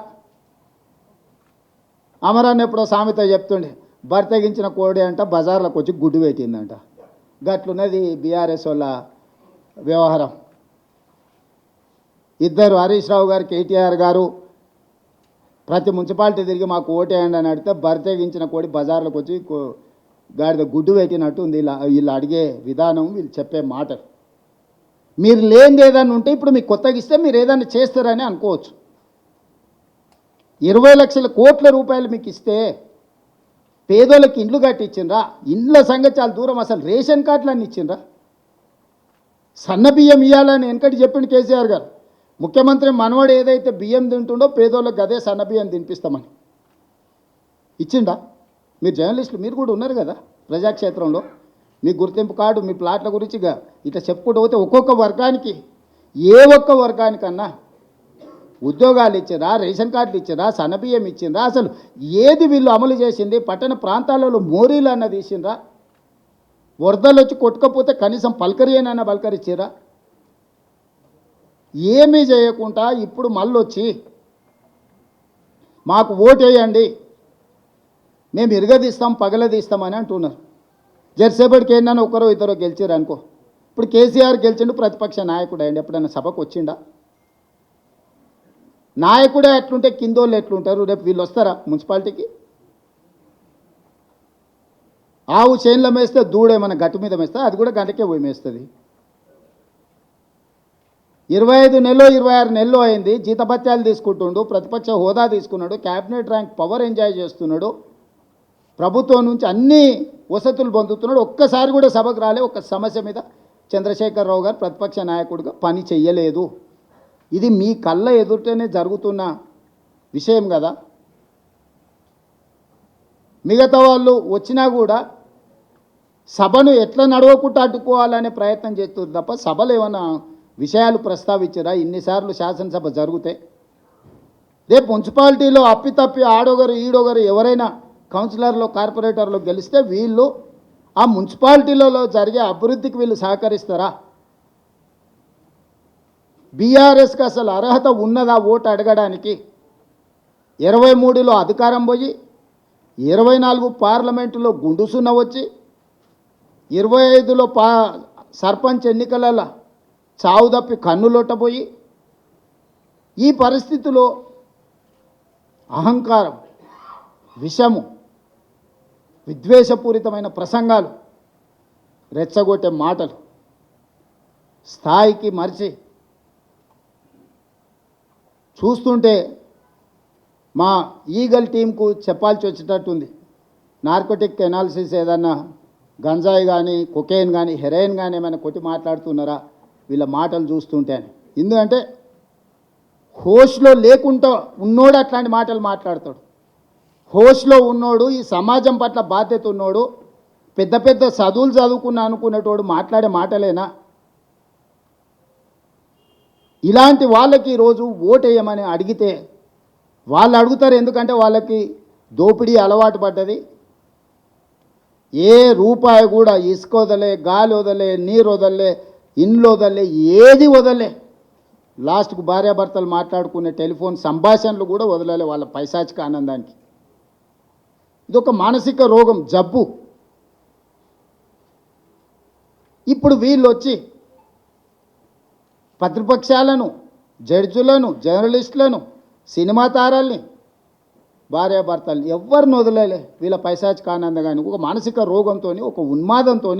అమరాన్ని ఎప్పుడో సామెత చెప్తుండే, బరితెగించిన కోడి అంట బజార్లోకి వచ్చి గుడ్డు పెట్టిందంట. గట్లున్నది బీఆర్ఎస్ వాళ్ళ వ్యవహారం. ఇద్దరు హరీష్ రావు గారు, కేటీఆర్ గారు ప్రతి మున్సిపాలిటీ తిరిగి మాకు ఓటేయండి అని అడిగితే బరితెగించిన కోడి బజార్లోకి వచ్చి గాడిద గుడ్డు పెట్టినట్టు ఉంది వీళ్ళు అడిగే విధానం, వీళ్ళు చెప్పే మాటలు. మీరు లేనిది ఏదైనా ఉంటే ఇప్పుడు మీకు కొత్తగా ఇస్తే మీరు ఏదైనా చేస్తారని అనుకోవచ్చు. 20 లక్షల కోట్ల రూపాయలు మీకు ఇస్తే పేదోళ్ళకి ఇండ్లు కట్టించిండ్రా? ఇండ్ల సంగతి చాలా దూరం, అసలు రేషన్ కార్డులన్నీ ఇచ్చిండ్రా? సన్న బియ్యం ఇవ్వాలని వెనకటి చెప్పిండు కేసీఆర్ గారు. ముఖ్యమంత్రి మనవాడు ఏదైతే బియ్యం తింటుండో పేదోళ్ళకి అదే సన్న బియ్యం తినిపిస్తామని ఇచ్చిండా? మీరు జర్నలిస్టులు, మీరు కూడా ఉన్నారు కదా ప్రజాక్షేత్రంలో, మీ గుర్తింపు కార్డు, మీ ప్లాట్ల గురించి ఇట్లా చెప్పుకుంటూ పోతే ఒక్కొక్క వర్గానికి, ఏ ఒక్క వర్గానికన్నా ఉద్యోగాలు ఇచ్చిండ్రా, రేషన్ కార్డులు ఇచ్చిండ్రా, సన్నబియ్యం ఇచ్చిండ్రా? అసలు ఏది వీళ్ళు అమలు చేసింది? పట్టణ ప్రాంతాలలో మోరీలు అన్నది ఇచ్చిండ్రా? వరదలు వచ్చి కొట్టుకపోతే కనీసం పలకరియనైనా పలకరిచ్చిరా? ఏమీ చేయకుండా ఇప్పుడు మళ్ళొచ్చి మాకు ఓటేయండి, మేము ఇరగదీస్తాం, పగలదీస్తామని అంటున్నారు. జెర్సేపటికి ఏంటన్నా ఒకరో ఇద్దరు గెలిచారు అనుకో. ఇప్పుడు కేసీఆర్ గెలిచిండు, ప్రతిపక్ష నాయకుడు అయ్యండి, ఎప్పుడైనా సభకు వచ్చిండా? నాయకుడే ఎట్లుంటే కిందోళ్ళు ఎట్లుంటారు? రేపు వీళ్ళు వస్తారా మున్సిపాలిటీకి? ఆవు చేనులో మేస్తే దూడేమన్నా గట్టు మీద మేస్తే అది కూడా గంటకే పోయి మేస్తుంది. 25 నెలలో 26 నెలలు అయింది, జీతభత్యాలు తీసుకుంటుండు, ప్రతిపక్ష హోదా తీసుకున్నాడు, క్యాబినెట్ ర్యాంక్ పవర్ ఎంజాయ్ చేస్తున్నాడు, ప్రభుత్వం నుంచి అన్ని వసతులు పొందుతున్నాడు. ఒక్కసారి కూడా సభకు రాలే. ఒక్క సమస్య మీద చంద్రశేఖరరావు గారు ప్రతిపక్ష నాయకుడిగా పని చెయ్యలేదు. ఇది మీ కళ్ళ ఎదుటనే జరుగుతున్న విషయం కదా. మిగతా వాళ్ళు వచ్చినా కూడా సభను ఎట్లా నడవకుండా అడ్డుకోవాలనే ప్రయత్నం చేస్తుంది తప్ప సభలో ఏమైనా విషయాలు ప్రస్తావించారా? ఇన్నిసార్లు శాసనసభ జరిగితే రేపు మున్సిపాలిటీలో అప్పితప్పి ఆడొగరు ఈడొగరు ఎవరైనా కౌన్సిలర్లో కార్పొరేటర్లో గెలిస్తే వీళ్ళు ఆ మున్సిపాలిటీలలో జరిగే అభివృద్ధికి వీళ్ళు సహకరిస్తారా? బీఆర్ఎస్కి అసలు అర్హత ఉన్నదా ఓటు అడగడానికి? 23లో అధికారం పోయి 24 పార్లమెంటులో గుండుసున్న వచ్చి 25లో సర్పంచ్ ఎన్నికలలో చావు తప్పి కన్నులొట్టబోయి ఈ పరిస్థితిలో అహంకారం, విషము, విద్వేషపూరితమైన ప్రసంగాలు, రెచ్చగొట్టే మాటలు స్థాయికి మరిచి చూస్తుంటే మా ఈగల్ టీంకు చెప్పాల్సి వచ్చేటట్టుంది. నార్కోటిక్ ఎనాలిసిస్ ఏదన్నా గంజాయి కానీ కొకేన్ కానీ హెరాయిన్ కానీ ఏమైనా కొట్టి మాట్లాడుతున్నారా వీళ్ళ మాటలు చూస్తుంటే అని. ఎందుకంటే హోష్లో లేకుండా ఉన్నోడు అట్లాంటి మాటలు మాట్లాడతాడు. హోష్లో ఉన్నోడు, ఈ సమాజం పట్ల బాధ్యత ఉన్నోడు, పెద్ద పెద్ద చదువులు చదువుకున్నా అనుకునేటోడు మాట్లాడే మాటలేనా? ఇలాంటి వాళ్ళకి ఈరోజు ఓటేయమని అడిగితే వాళ్ళు అడుగుతారు. ఎందుకంటే వాళ్ళకి దోపిడీ అలవాటు పడ్డది. ఏ రూపాయి కూడా ఇసుక వదలే, గాలి వదలే, నీరు వదలే, ఇండ్లు వదలే, ఏది వదలే. లాస్ట్కు భార్యాభర్తలు మాట్లాడుకునే టెలిఫోన్ సంభాషణలు కూడా వదలలే వాళ్ళ పైశాచిక ఆనందానికి. ఇదొక మానసిక రోగం, జబ్బు. ఇప్పుడు వీళ్ళు వచ్చి ప్రతిపక్షాలను, జడ్జులను, జర్నలిస్టులను, సినిమా తారాల్ని, భార్యాభర్తల్ని ఎవరిని వదలలే వీళ్ళ పైశాచిక ఆనందంగాని. ఒక మానసిక రోగంతో, ఒక ఉన్మాదంతో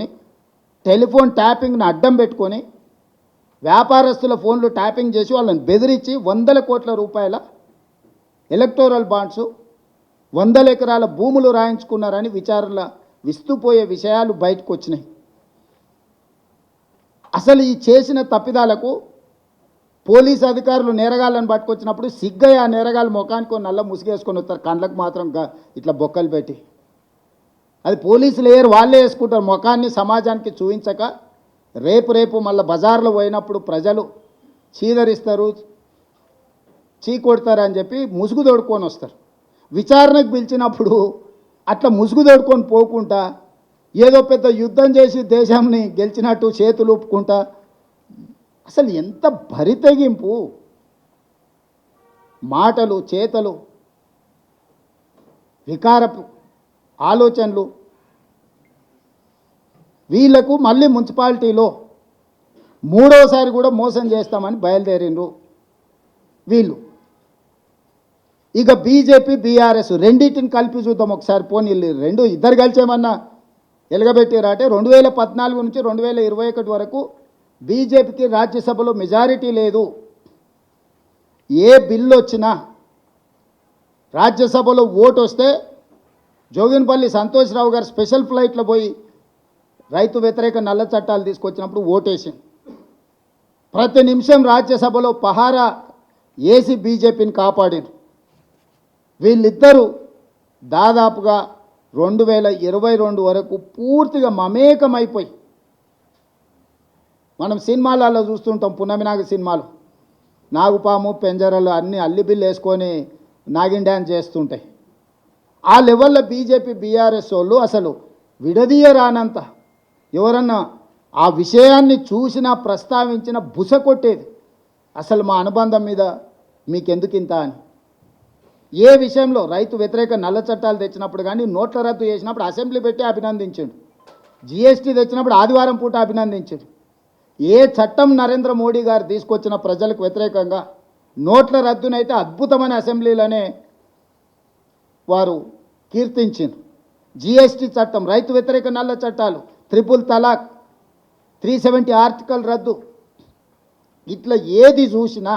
టెలిఫోన్ ట్యాపింగ్ని అడ్డం పెట్టుకొని వ్యాపారస్తుల ఫోన్లు ట్యాపింగ్ చేసి వాళ్ళని బెదిరించి 100 కోట్ల రూపాయల ఎలక్టోరల్ బాండ్స్, 100 ఎకరాల భూములు రాయించుకున్నారని విచారణల విస్తుపోయే విషయాలు బయటకు వచ్చినాయి. అసలు ఈ చేసిన తప్పిదాలకు పోలీసు అధికారులు నేరగాళ్ళని పట్టుకొచ్చినప్పుడు సిగ్గయ్య ఆ నేరగాళ్ళు ముఖానికి నల్ల ముసుగేసుకొని వస్తారు, కళ్ళకు మాత్రం ఇట్లా బొక్కలు పెట్టి. అది పోలీసులు వాళ్ళే వేసుకుంటారు ముఖాన్ని సమాజానికి చూపించక. రేపు మళ్ళీ బజార్లో పోయినప్పుడు ప్రజలు చీదరిస్తారు, కొడతారు అని చెప్పి ముసుగు తోడుకొని వస్తారు. విచారణకు పిలిచినప్పుడు అట్లా ముసుగు తోడుకొని పోకుండా ఏదో పెద్ద యుద్ధం చేసి దేశాన్ని గెలిచినట్టు చేతులు ఊపుకుంటా. అసలు ఎంత బరితెగింపు మాటలు, చేతలు, వికారపు ఆలోచనలు. వీళ్లకు మళ్ళీ మున్సిపాలిటీలో 3వసారి కూడా మోసం చేస్తామని బయలుదేరిండ్రు వీళ్ళు. ఇక బీజేపీ, బీఆర్ఎస్ రెండింటిని కలిపి చూద్దాం ఒకసారి. పోనీ ఇద్దరు కలిసేమన్నా ఎలగబెట్టారంటే 2014 నుంచి 2021 వరకు బీజేపీకి రాజ్యసభలో మెజారిటీ లేదు. ఏ బిల్లు వచ్చినా రాజ్యసభలో ఓటు వస్తే జోగిన్పల్లి సంతోష్రావు గారు స్పెషల్ ఫ్లైట్లో పోయి రైతు వ్యతిరేక నల్ల చట్టాలు తీసుకొచ్చినప్పుడు ఓటేసింది. ప్రతి నిమిషం రాజ్యసభలో పహారా ఏసీ బీజేపీని కాపాడారు. వీళ్ళిద్దరూ దాదాపుగా 2022 వరకు పూర్తిగా మమేకమైపోయి, మనం సినిమాలలో చూస్తుంటాం, పున్నమినాగ సినిమాలు, నాగుపాము పెంజరలు అన్నీ అల్లిబిల్లు వేసుకొని నాగిన్ డ్యాన్స్ చేస్తుంటాయి. ఆ లెవెల్లో బీజేపీ, బీఆర్ఎస్ వాళ్ళు అసలు విడదీయరానంత ఎవరన్నా ఆ విషయాన్ని చూసినా ప్రస్తావించిన బుస కొట్టేది. అసలు మా అనుబంధం మీద మీకెందుకు ఇంత అని. ఏ విషయంలో రైతు వ్యతిరేక నల్ల చట్టాలు తెచ్చినప్పుడు కానీ, నోట్ల రద్దు చేసినప్పుడు అసెంబ్లీ పెట్టి అభినందించాడు, జీఎస్టీ తెచ్చినప్పుడు ఆదివారం పూట అభినందించాడు. ఏ చట్టం నరేంద్ర మోడీ గారు తీసుకొచ్చిన ప్రజలకు వ్యతిరేకంగా నోట్ల రద్దునైతే అద్భుతమైన అసెంబ్లీలోనే వారు కీర్తించారు. జీఎస్టీ చట్టం, రైతు వ్యతిరేక నల్ల చట్టాలు, 3 తలాక్, 370 ఆర్టికల్ రద్దు, ఇట్లా ఏది చూసినా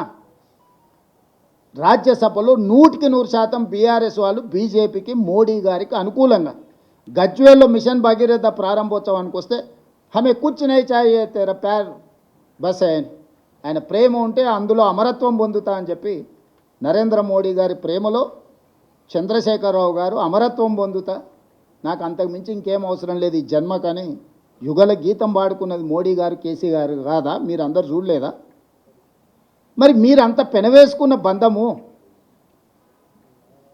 రాజ్యసభలో 100% బీఆర్ఎస్ వాళ్ళు బీజేపీకి, మోడీ గారికి అనుకూలంగా. గజ్వేల్లో మిషన్ భగీరథ ప్రారంభోత్సవానికి వస్తే హమే కుచ్ నహీ చాహియే తేరా ప్యార్ బస్ అని ఆయన ప్రేమ ఉంటే అందులో అమరత్వం పొందుతా అని చెప్పి నరేంద్ర మోడీ గారి ప్రేమలో చంద్రశేఖరరావు గారు అమరత్వం పొందుతా నాకు అంతకు మించి ఇంకేం అవసరం లేదు ఈ జన్మ. కానీ యుగల గీతం పాడుకున్నది మోడీ గారు, కేసీ గారు కాదా? మీరు అందరు చూడలేదా? మరి మీరంత పెనవేసుకున్న బంధము,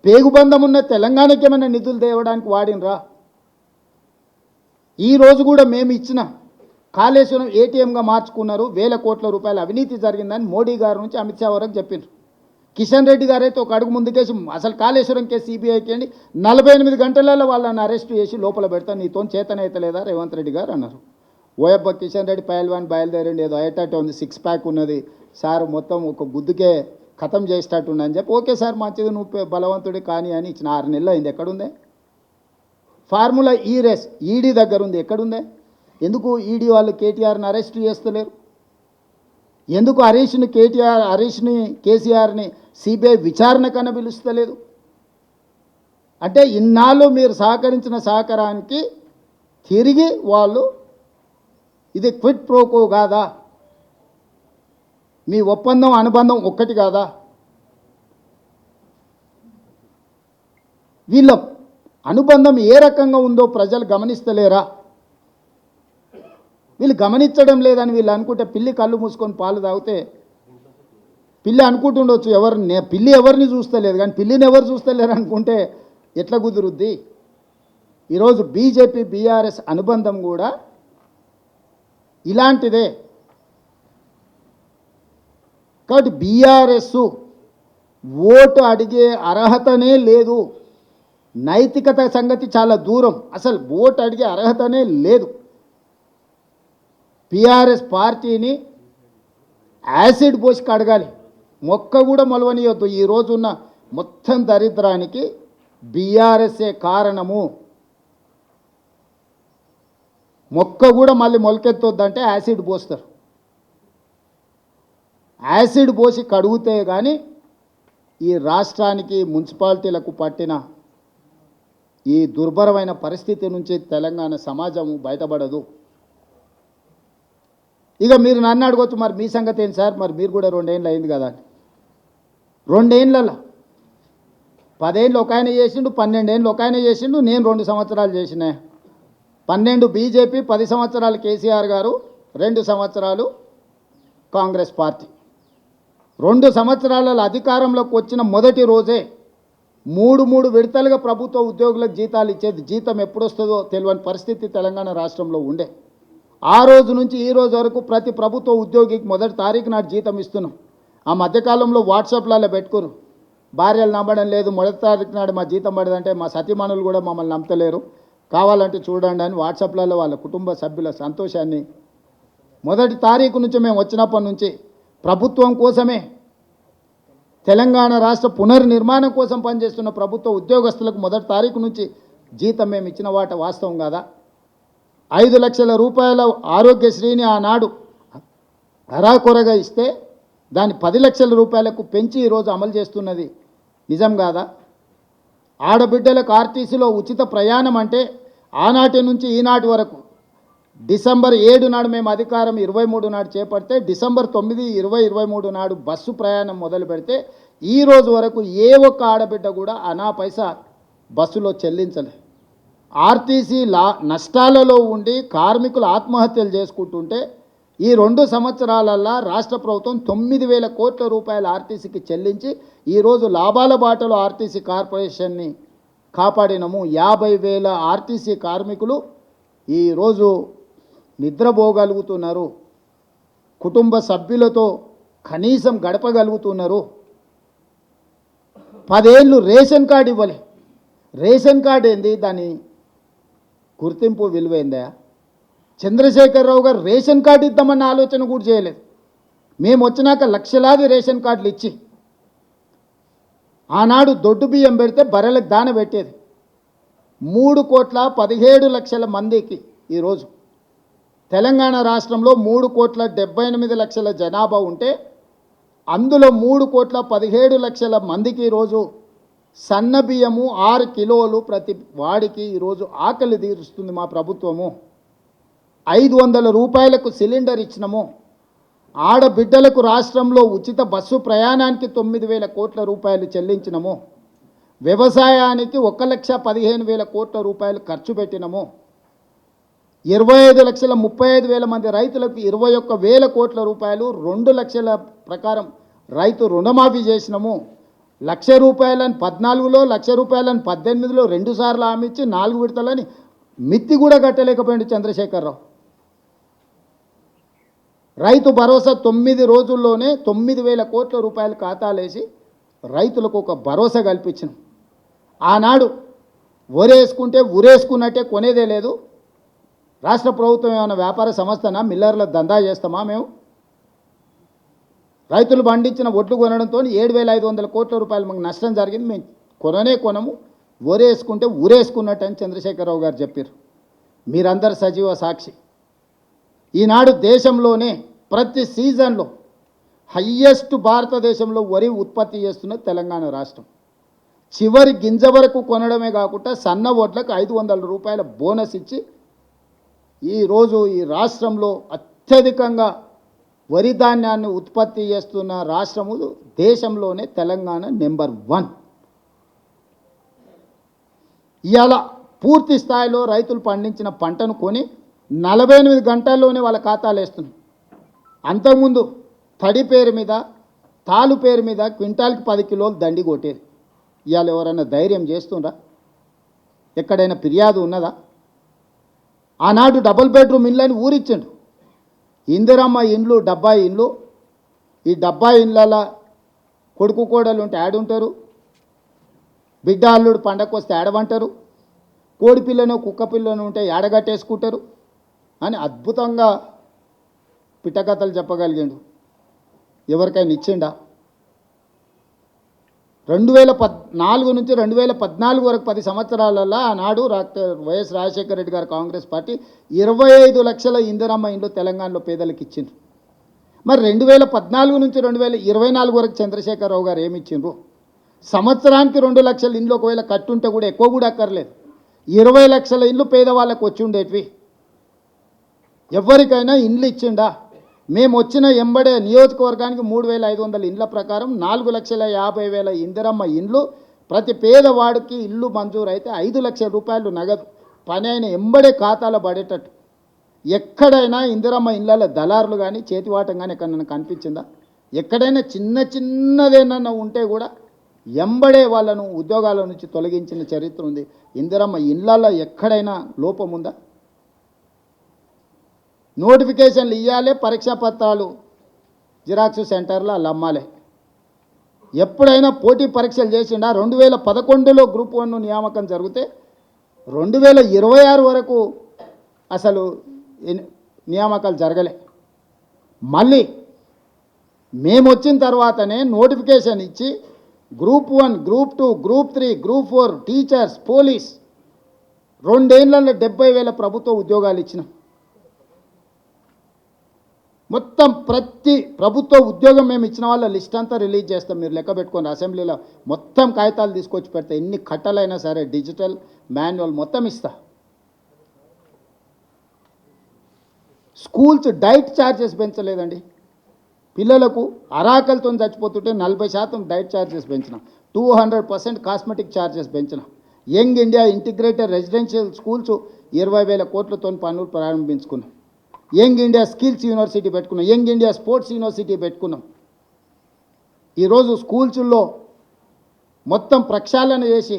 పేగుబంధం ఉన్న తెలంగాణకి ఏమైనా నిధులు తేవడానికి వాడినరా? ఈరోజు కూడా మేము ఇచ్చిన కాళేశ్వరం ఏటీఎంగా మార్చుకున్నారు, 1000 కోట్ల రూపాయల అవినీతి జరిగిందని మోడీ గారి నుంచి అమిత్ షా వరకు చెప్పిండ్రు. కిషన్ రెడ్డి గారైతే ఒక అడుగు ముందుకేసి అసలు కాళేశ్వరం కేసు సిబిఐకి అండి 48 గంటలలో వాళ్ళని అరెస్ట్ చేసి లోపల పెడతా, నీతో చేతనైతే లేదా రేవంత్ రెడ్డి గారు అన్నారు. ఓయబ్బ కిషన్ రెడ్డి పైల్వాన్ బయలుదేరండి, ఏదో అయ్యేటట్టు ఉంది, 6 ప్యాక్ ఉన్నది సార్, మొత్తం ఒక గుద్దుకే ఖతం చేసేటట్టు అని చెప్పి, ఓకే సార్ మంచిది, నువ్వు బలవంతుడి కానీ అని ఇచ్చిన 6 నెలలు అయింది. ఎక్కడుందే ఫార్ములా? ఈ రేస్ ఈడీ దగ్గర ఉంది, ఎక్కడుందే? ఎందుకు ఈడీ వాళ్ళు కేటీఆర్ని అరెస్ట్ చేస్తలేరు? ఎందుకు హరీష్ని కేసీఆర్ని సిబిఐ విచారణ కన్నా పిలుస్తలేదు? అంటే ఇన్నాళ్ళు మీరు సహకరించిన సహకారానికి తిరిగి వాళ్ళు ఇది క్విట్ ప్రోకో కాదా? మీ ఒప్పందం అనుబంధం ఒక్కటి కాదా? వీళ్ళ అనుబంధం ఏ రకంగా ఉందో ప్రజలు గమనిస్తలేరా? వీళ్ళు గమనించడం లేదని వీళ్ళు అనుకుంటే, పిల్లి కళ్ళు మూసుకొని పాలు తాగితే పిల్లి అనుకుంటుండొచ్చు పిల్లి ఎవరిని చూస్తలేదు, కానీ పిల్లిని ఎవరు చూస్తలేరు అనుకుంటే ఎట్లా కుదురుద్ది? ఈరోజు బీజేపీ బీఆర్ఎస్ అనుబంధం కూడా ఇలాంటిదే. కాబట్టి బీఆర్ఎస్ ఓటు అడిగే అర్హతనే లేదు, నైతికత సంగతి చాలా దూరం, అసలు ఓటు అడిగే అర్హతనే లేదు. బీఆర్ఎస్ పార్టీని యాసిడ్ పోసి కడగాలి, మొక్క కూడా మొలవనియొద్దు. ఈ రోజున్న మొత్తం దరిద్రానికి బీఆర్ఎస్ఏ కారణము. మొక్క కూడా మళ్ళీ మొలకెత్తొద్దంటే యాసిడ్ పోస్తారు. యాసిడ్ పోసి కడుగుతే కానీ ఈ రాష్ట్రానికి మున్సిపాలిటీలకు పట్టిన ఈ దుర్భరమైన పరిస్థితి నుంచి తెలంగాణ సమాజం బయటపడదు. ఇక మీరు నన్ను అడగొచ్చు, మరి మీ సంగతి ఏంటి సార్, మరి మీరు కూడా 2 ఏళ్ళు అయింది కదా? 2 ఏళ్ళలో 10 ఏళ్ళు ఒక ఆయన చేసిండు, 12 ఏళ్ళు ఒక ఆయన చేసిండు, నేను 2 సంవత్సరాలు చేసిన. 12 బీజేపీ, 10 సంవత్సరాలు కేసీఆర్ గారు, 2 సంవత్సరాలు కాంగ్రెస్ పార్టీ. 2 సంవత్సరాలలో అధికారంలోకి వచ్చిన మొదటి రోజే 3 విడతలుగా ప్రభుత్వ ఉద్యోగులకు జీతాలు ఇచ్చేది. జీతం ఎప్పుడు వస్తుందో తెలియని పరిస్థితి తెలంగాణ రాష్ట్రంలో ఉండే. ఆ రోజు నుంచి ఈ రోజు వరకు ప్రతి ప్రభుత్వ ఉద్యోగికి మొదటి తారీఖు నాడు జీతం ఇస్తున్నాం. ఆ మధ్యకాలంలో వాట్సాప్లలో పెట్టుకురు, భార్యలు నమ్మడం లేదు, మొదటి తారీఖు నాడు మా జీతం పడదంటే మా సతీమణులు కూడా మమ్మల్ని నమ్మతలేరు, కావాలంటే చూడండి అని వాట్సాప్లలో వాళ్ళ కుటుంబ సభ్యుల సంతోషాన్ని. మొదటి తారీఖు నుంచి మేము వచ్చినప్పటి నుంచి ప్రభుత్వం కోసమే, తెలంగాణ రాష్ట్ర పునర్నిర్మాణం కోసం పనిచేస్తున్న ప్రభుత్వ ఉద్యోగస్తులకు మొదటి తారీఖు నుంచి జీతం మేము ఇచ్చిన వాట వాస్తవం కాదా? 5 లక్షల రూపాయల ఆరోగ్యశ్రీని ఆనాడు అరాకొరగా ఇస్తే దాన్ని 10 లక్షల రూపాయలకు పెంచి ఈరోజు అమలు చేస్తున్నది నిజం కాదా? ఆడబిడ్డలకు ఆర్టీసీలో ఉచిత ప్రయాణం అంటే ఆనాటి నుంచి ఈనాటి వరకు డిసెంబర్ 7 నాడు మేము అధికారం 23 నాడు చేపడితే డిసెంబర్ 9, 20, 23 నాడు బస్సు ప్రయాణం మొదలు పెడితే ఈ రోజు వరకు ఏ ఒక్క ఆడబిడ్డ కూడా అనా పైసా బస్సులో చెల్లించలే. ఆర్టీసీ నష్టాలలో ఉండి కార్మికులు ఆత్మహత్యలు చేసుకుంటుంటే ఈ 2 సంవత్సరాలల్లో రాష్ట్ర ప్రభుత్వం 9,000 కోట్ల రూపాయలు ఆర్టీసీకి చెల్లించి ఈరోజు లాభాల బాటలో ఆర్టీసీ కార్పొరేషన్ని కాపాడినము. 50,000 ఆర్టీసీ కార్మికులు ఈరోజు నిద్రపోగలుగుతున్నారు, కుటుంబ సభ్యులతో కనీసం గడపగలుగుతున్నారు. 10 ఏళ్ళు రేషన్ కార్డు ఇవ్వలే. రేషన్ కార్డు ఏంది, దాని గుర్తింపు విలువైందా? చంద్రశేఖరరావు గారు రేషన్ కార్డు ఇద్దామన్న ఆలోచన కూడా చేయలేదు. మేము వచ్చినాక లక్షలాది రేషన్ కార్డులు ఇచ్చి ఆనాడు దొడ్డు బియ్యం పెడితే బర్రెలకు దాన పెట్టేది. 3,17,00,000 మందికి ఈరోజు తెలంగాణ రాష్ట్రంలో 3,78,00,000 జనాభా ఉంటే అందులో 3,17,00,000 మందికి ఈరోజు సన్న బియ్యము 6 కిలోలు ప్రతి వాడికి ఈరోజు ఆకలి తీరుస్తుంది మా ప్రభుత్వము. 500 రూపాయలకు సిలిండర్ ఇచ్చినము. ఆడబిడ్డలకు రాష్ట్రంలో ఉచిత బస్సు ప్రయాణానికి 9,000 కోట్ల రూపాయలు చెల్లించినము. వ్యవసాయానికి 1,15,000 కోట్ల రూపాయలు ఖర్చు పెట్టినాము. 25,35,000 మంది రైతులకు 21,000 కోట్ల రూపాయలు 2 లక్షల ప్రకారం రైతు రుణమాఫీ చేసినాము. 1,00,000 రూపాయలని 14లో, 1,00,000 రూపాయలని 18లో 2 సార్లు హామీ ఇచ్చి 4 విడతలని మిత్తి కూడా కట్టలేకపోయింది చంద్రశేఖరరావు. రైతు భరోసా 9 రోజుల్లోనే 9,000 కోట్ల రూపాయలు ఖాతాలేసి రైతులకు ఒక భరోసా కల్పించినాం. ఆనాడు ఒరేసుకుంటే ఉరేసుకున్నట్టే కొనేదే లేదు. రాష్ట్ర ప్రభుత్వం ఏమైనా వ్యాపార సంస్థనా, మిల్లర్ల దందా చేస్తామా? మేము రైతులు పండించిన ఒడ్లు కొనడంతో 7,500 కోట్ల రూపాయలు మాకు నష్టం జరిగింది. మేము కొనము, ఒరేసుకుంటే ఊరేసుకున్నట్టు అని చంద్రశేఖరరావు గారు చెప్పారు. మీరందరు సజీవ సాక్షి. ఈనాడు దేశంలోనే ప్రతి సీజన్లో హయ్యెస్ట్ భారతదేశంలో వరి ఉత్పత్తి చేస్తున్న తెలంగాణ రాష్ట్రం. చివరి గింజ వరకు కొనడమే కాకుండా సన్న వడ్లకు 500 రూపాయల బోనస్ ఇచ్చి ఈరోజు ఈ రాష్ట్రంలో అత్యధికంగా వరి ధాన్యాన్ని ఉత్పత్తి చేస్తున్న రాష్ట్రము దేశంలోనే తెలంగాణ నెంబర్ 1. ఇవాళ పూర్తి స్థాయిలో రైతులు పండించిన పంటను కొని 48 గంటల్లోనే వాళ్ళ ఖాతాలు వేస్తున్నారు. అంతకుముందు తడి పేరు మీద, తాలు పేరు మీద క్వింటాల్కి 10 కిలోలు దండి కొట్టేది. ఇవాళ ఎవరైనా ధైర్యం చేస్తుండ్రా? ఎక్కడైనా ఫిర్యాదు ఉన్నదా? ఆనాడు డబుల్ బెడ్రూమ్ ఇళ్ళని ఊరిచ్చిండు. ఇందిరమ్మ ఇండ్లు 70 ఇండ్లు. ఈ 70 ఇండ్ల కొడుకు కోడలు ఉంటే ఆడుంటారు, బిడ్డ అల్లుడు పండగకు వస్తే ఆడవంటారు, కోడి పిల్లను కుక్క పిల్లను ఉంటే ఏడగట్టేసుకుంటారు అని అద్భుతంగా పిట్టకథలు చెప్పగలిగాడు. ఎవరికైనా ఇచ్చిండా? 2014 నుంచి 2014 వరకు 10 సంవత్సరాలలో ఆనాడు డాక్టర్ వైఎస్ రాజశేఖర రెడ్డి గారు కాంగ్రెస్ పార్టీ 25 లక్షల ఇందిరమ్మ ఇండ్లు తెలంగాణలో పేదలకు ఇచ్చిండ్రు. మరి 2014 నుంచి 2024 వరకు చంద్రశేఖరరావు గారు ఏమి ఇచ్చిండ్రు? సంవత్సరానికి 2 లక్షల ఇండ్లు ఒకవేళ కట్టుంటే కూడా ఎక్కువ కూడా అక్కర్లేదు, 20 లక్షల ఇండ్లు పేదవాళ్ళకు వచ్చి ఉండేటివి. ఎవరికైనా ఇండ్లు ఇచ్చిండా? మేము వచ్చిన ఎంబడే నియోజకవర్గానికి 3,500 ఇండ్ల ప్రకారం 4,50,000 ఇందిరమ్మ ఇండ్లు, ప్రతి పేదవాడికి ఇల్లు మంజూరు అయితే 5 లక్షల రూపాయలు నగదు పని అయిన ఎంబడే ఖాతాలో పడేటట్టు. ఎక్కడైనా ఇందిరమ్మ ఇళ్ళ దళారులు కానీ చేతివాటం కానీ ఎక్కడైనా కనిపించిందా? ఎక్కడైనా చిన్నదేనన్నా ఉంటే కూడా ఎంబడే వాళ్ళను ఉద్యోగాల నుంచి తొలగించిన చరిత్ర ఉంది. ఇందిరమ్మ ఇళ్ళల్లో ఎక్కడైనా లోపం ఉందా? నోటిఫికేషన్లు ఇవ్వాలి, పరీక్షా పత్రాలు జిరాక్స్ సెంటర్లో వాళ్ళు అమ్మాలి. ఎప్పుడైనా పోటీ పరీక్షలు చేసిండా? 2011లో గ్రూప్ 1 నియామకం జరిగితే 2026 వరకు అసలు నియామకాలు జరగలే. మళ్ళీ మేము వచ్చిన తర్వాతనే నోటిఫికేషన్ ఇచ్చి group 1, group 2, group 3, group 4, teachers, police 2 ఏళ్లలో 70,000 ప్రభుత్వ ఉద్యోగాలు ఇచ్చినాం. మొత్తం ప్రతి ప్రభుత్వ ఉద్యోగం మేము ఇచ్చిన వాళ్ళ లిస్ట్ అంతా రిలీజ్ చేస్తాం. మీరు లెక్క పెట్టుకొని అసెంబ్లీలో మొత్తం కాగితాలు తీసుకొచ్చి పెడతా. ఎన్ని కట్టలైనా సరే డిజిటల్ మాన్యువల్ మొత్తం ఇస్తా. స్కూల్స్ డైట్ ఛార్జెస్ పెంచలేదండి. పిల్లలకు అరాకలతో చచ్చిపోతుంటే 40% డైట్ ఛార్జెస్ పెంచిన, 200% కాస్మెటిక్ ఛార్జెస్ పెంచిన. Young India integrated residential schools 20,000 కోట్లతో పనులు ప్రారంభించుకున్నాం. యంగ్ ఇండియా స్కిల్స్ యూనివర్సిటీ పెట్టుకున్నాం, యంగ్ ఇండియా స్పోర్ట్స్ యూనివర్సిటీ పెట్టుకున్నాం. ఈరోజు స్కూల్స్లో మొత్తం ప్రక్షాళన చేసి